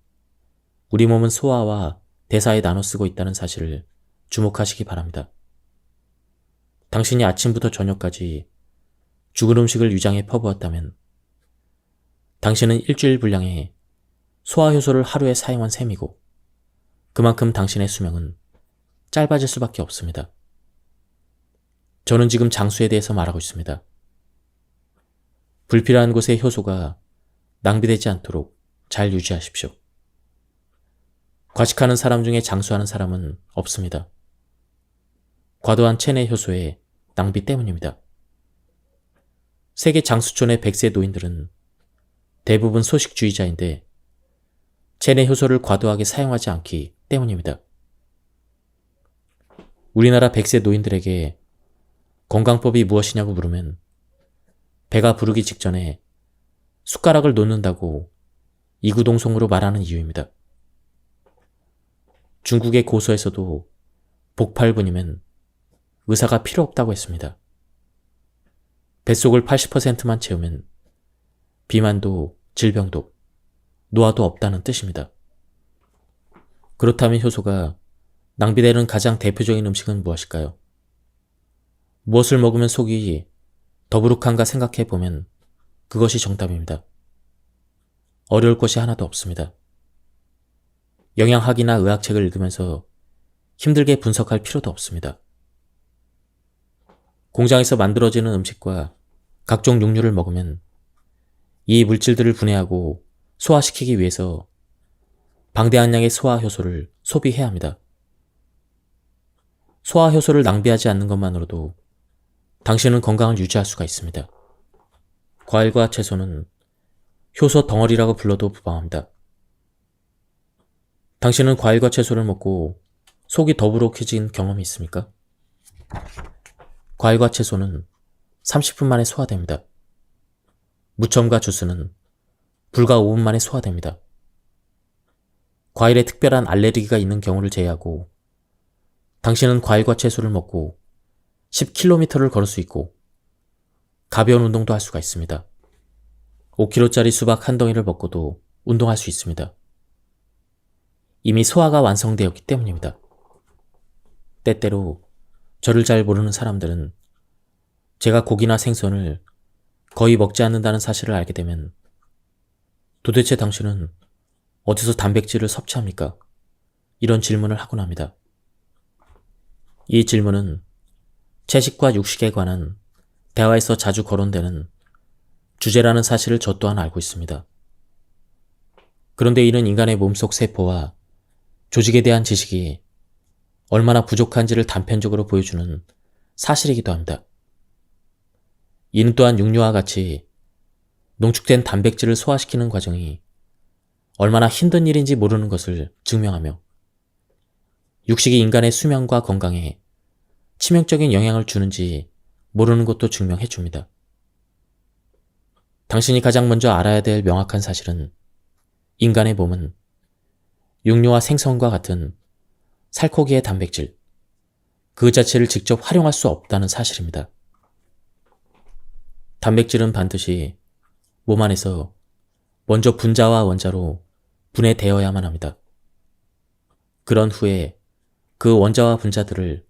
우리 몸은 소화와 대사에 나눠 쓰고 있다는 사실을 주목하시기 바랍니다. 당신이 아침부터 저녁까지 죽은 음식을 위장에 퍼부었다면 당신은 일주일 분량의 소화효소를 하루에 사용한 셈이고 그만큼 당신의 수명은 짧아질 수밖에 없습니다. 저는 지금 장수에 대해서 말하고 있습니다. 불필요한 곳의 효소가 낭비되지 않도록 잘 유지하십시오. 과식하는 사람 중에 장수하는 사람은 없습니다. 과도한 체내 효소의 낭비 때문입니다. 세계 장수촌의 100세 노인들은 대부분 소식주의자인데 체내 효소를 과도하게 사용하지 않기 때문입니다. 우리나라 100세 노인들에게 건강법이 무엇이냐고 물으면 배가 부르기 직전에 숟가락을 놓는다고 이구동성으로 말하는 이유입니다. 중국의 고서에서도 복팔분이면 의사가 필요 없다고 했습니다. 뱃속을 80%만 채우면 비만도 질병도 노화도 없다는 뜻입니다. 그렇다면 효소가 낭비되는 가장 대표적인 음식은 무엇일까요? 무엇을 먹으면 속이 더부룩한가 생각해보면 그것이 정답입니다. 어려울 것이 하나도 없습니다. 영양학이나 의학책을 읽으면서 힘들게 분석할 필요도 없습니다. 공장에서 만들어지는 음식과 각종 육류를 먹으면 이 물질들을 분해하고 소화시키기 위해서 방대한 양의 소화효소를 소비해야 합니다. 소화효소를 낭비하지 않는 것만으로도 당신은 건강을 유지할 수가 있습니다. 과일과 채소는 효소 덩어리라고 불러도 무방합니다. 당신은 과일과 채소를 먹고 속이 더부룩해진 경험이 있습니까? 과일과 채소는 30분 만에 소화됩니다. 무첨과 주스는 불과 5분 만에 소화됩니다. 과일에 특별한 알레르기가 있는 경우를 제외하고 당신은 과일과 채소를 먹고 10km를 걸을 수 있고 가벼운 운동도 할 수가 있습니다. 5kg짜리 수박 한 덩이를 먹고도 운동할 수 있습니다. 이미 소화가 완성되었기 때문입니다. 때때로 저를 잘 모르는 사람들은 제가 고기나 생선을 거의 먹지 않는다는 사실을 알게 되면 도대체 당신은 어디서 단백질을 섭취합니까? 이런 질문을 하곤 합니다. 이 질문은 채식과 육식에 관한 대화에서 자주 거론되는 주제라는 사실을 저 또한 알고 있습니다. 그런데 이는 인간의 몸속 세포와 조직에 대한 지식이 얼마나 부족한지를 단편적으로 보여주는 사실이기도 합니다. 이는 또한 육류와 같이 농축된 단백질을 소화시키는 과정이 얼마나 힘든 일인지 모르는 것을 증명하며 육식이 인간의 수명과 건강에 치명적인 영향을 주는지 모르는 것도 증명해 줍니다. 당신이 가장 먼저 알아야 될 명확한 사실은 인간의 몸은 육류와 생선과 같은 살코기의 단백질, 그 자체를 직접 활용할 수 없다는 사실입니다. 단백질은 반드시 몸 안에서 먼저 분자와 원자로 분해되어야만 합니다. 그런 후에 그 원자와 분자들을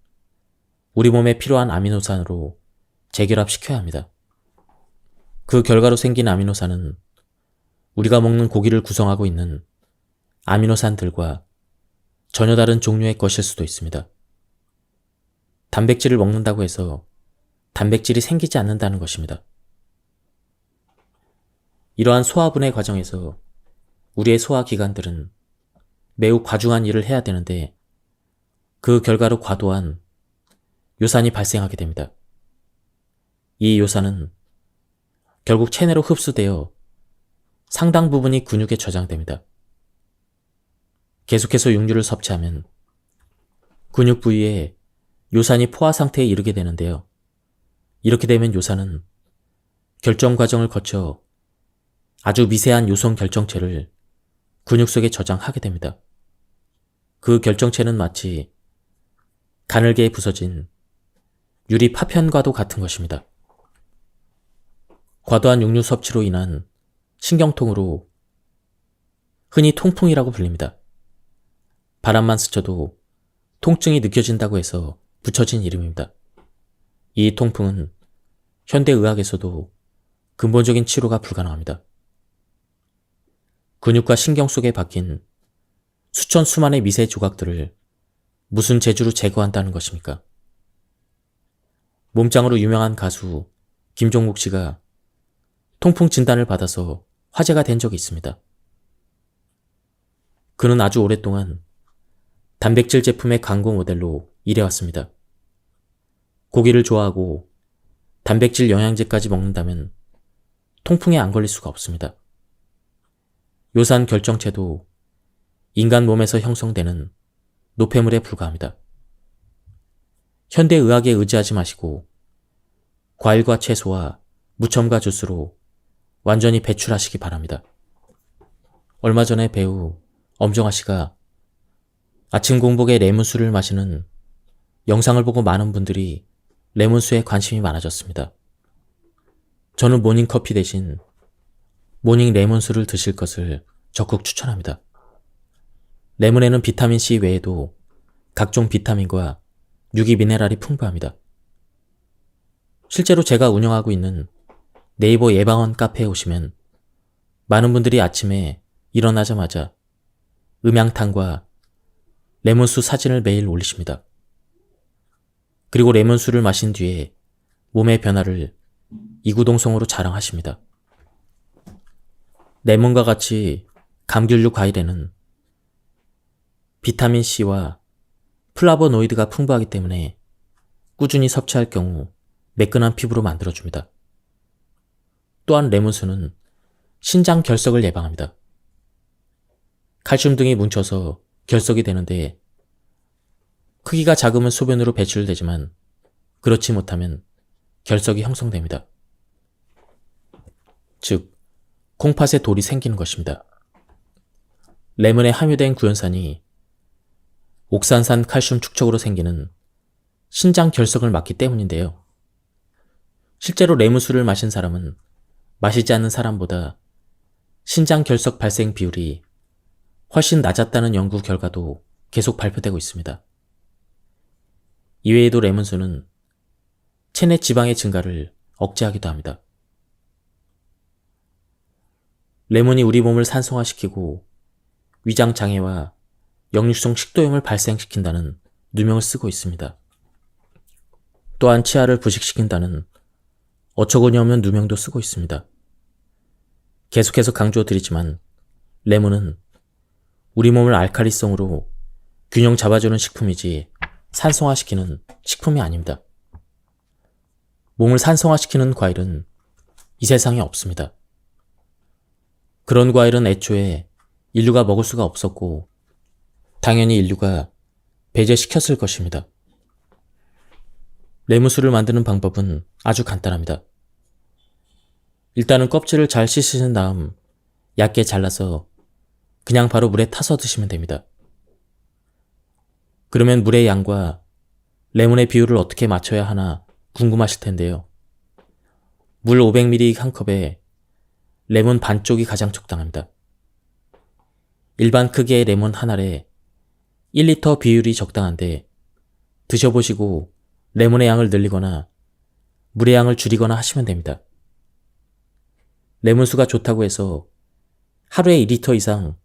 우리 몸에 필요한 아미노산으로 재결합시켜야 합니다. 그 결과로 생긴 아미노산은 우리가 먹는 고기를 구성하고 있는 아미노산들과 전혀 다른 종류의 것일 수도 있습니다. 단백질을 먹는다고 해서 단백질이 생기지 않는다는 것입니다. 이러한 소화분해 과정에서 우리의 소화기관들은 매우 과중한 일을 해야 되는데 그 결과로 과도한 요산이 발생하게 됩니다. 이 요산은 결국 체내로 흡수되어 상당 부분이 근육에 저장됩니다. 계속해서 육류를 섭취하면 근육 부위에 요산이 포화 상태에 이르게 되는데요. 이렇게 되면 요산은 결정 과정을 거쳐 아주 미세한 요소 결정체를 근육 속에 저장하게 됩니다. 그 결정체는 마치 가늘게 부서진 유리 파편과도 같은 것입니다. 과도한 육류 섭취로 인한 신경통으로 흔히 통풍이라고 불립니다. 바람만 스쳐도 통증이 느껴진다고 해서 붙여진 이름입니다. 이 통풍은 현대의학에서도 근본적인 치료가 불가능합니다. 근육과 신경 속에 박힌 수천 수만의 미세 조각들을 무슨 재주로 제거한다는 것입니까? 몸짱으로 유명한 가수 김종국 씨가 통풍 진단을 받아서 화제가 된 적이 있습니다. 그는 아주 오랫동안 단백질 제품의 광고 모델로 일해왔습니다. 고기를 좋아하고 단백질 영양제까지 먹는다면 통풍에 안 걸릴 수가 없습니다. 요산 결정체도 인간 몸에서 형성되는 노폐물에 불과합니다. 현대의학에 의지하지 마시고 과일과 채소와 무첨가 주스로 완전히 배출하시기 바랍니다. 얼마 전에 배우 엄정화 씨가 아침 공복에 레몬수를 마시는 영상을 보고 많은 분들이 레몬수에 관심이 많아졌습니다. 저는 모닝커피 대신 모닝 레몬수를 드실 것을 적극 추천합니다. 레몬에는 비타민C 외에도 각종 비타민과 유기미네랄이 풍부합니다. 실제로 제가 운영하고 있는 네이버 예방원 카페에 오시면 많은 분들이 아침에 일어나자마자 음양탕과 레몬수 사진을 매일 올리십니다. 그리고 레몬수를 마신 뒤에 몸의 변화를 이구동성으로 자랑하십니다. 레몬과 같이 감귤류 과일에는 비타민C와 플라보노이드가 풍부하기 때문에 꾸준히 섭취할 경우 매끈한 피부로 만들어줍니다. 또한 레몬수는 신장 결석을 예방합니다. 칼슘 등이 뭉쳐서 결석이 되는데 크기가 작으면 소변으로 배출되지만 그렇지 못하면 결석이 형성됩니다. 즉, 콩팥에 돌이 생기는 것입니다. 레몬에 함유된 구연산이 옥산산 칼슘 축적으로 생기는 신장 결석을 막기 때문인데요. 실제로 레몬수를 마신 사람은 마시지 않는 사람보다 신장 결석 발생 비율이 훨씬 낮았다는 연구 결과도 계속 발표되고 있습니다. 이외에도 레몬수는 체내 지방의 증가를 억제하기도 합니다. 레몬이 우리 몸을 산성화시키고 위장장애와 역류성 식도염을 발생시킨다는 누명을 쓰고 있습니다. 또한 치아를 부식시킨다는 어처구니없는 누명도 쓰고 있습니다. 계속해서 강조드리지만 레몬은 우리 몸을 알칼리성으로 균형 잡아주는 식품이지 산성화시키는 식품이 아닙니다. 몸을 산성화시키는 과일은 이 세상에 없습니다. 그런 과일은 애초에 인류가 먹을 수가 없었고 당연히 인류가 배제시켰을 것입니다. 레몬수를 만드는 방법은 아주 간단합니다. 일단은 껍질을 잘 씻으신 다음 얇게 잘라서 그냥 바로 물에 타서 드시면 됩니다. 그러면 물의 양과 레몬의 비율을 어떻게 맞춰야 하나 궁금하실 텐데요. 물 500ml 한 컵에 레몬 반쪽이 가장 적당합니다. 일반 크기의 레몬 한 알에 1리터 비율이 적당한데 드셔보시고 레몬의 양을 늘리거나 물의 양을 줄이거나 하시면 됩니다. 레몬수가 좋다고 해서 하루에 2리터 이상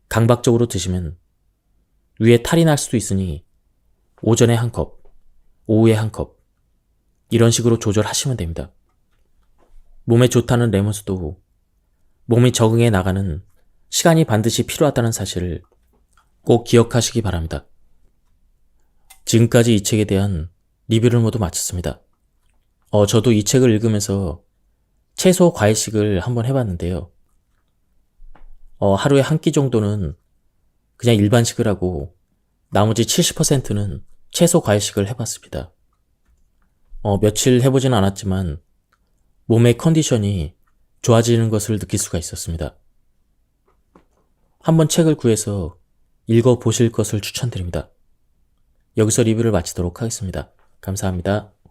강박적으로 드시면 위에 탈이 날 수도 있으니 오전에 한 컵, 오후에 한 컵, 이런 식으로 조절하시면 됩니다. 몸에 좋다는 레몬수도 몸이 적응해 나가는 시간이 반드시 필요하다는 사실을 꼭 기억하시기 바랍니다. 지금까지 이 책에 대한 리뷰를 모두 마쳤습니다. 저도 이 책을 읽으면서 채소 과일식을 한번 해봤는데요. 하루에 한 끼 정도는 그냥 일반식을 하고 나머지 70%는 채소 과일식을 해봤습니다. 며칠 해보진 않았지만 몸의 컨디션이 좋아지는 것을 느낄 수가 있었습니다. 한번 책을 구해서 읽어보실 것을 추천드립니다. 여기서 리뷰를 마치도록 하겠습니다. 감사합니다.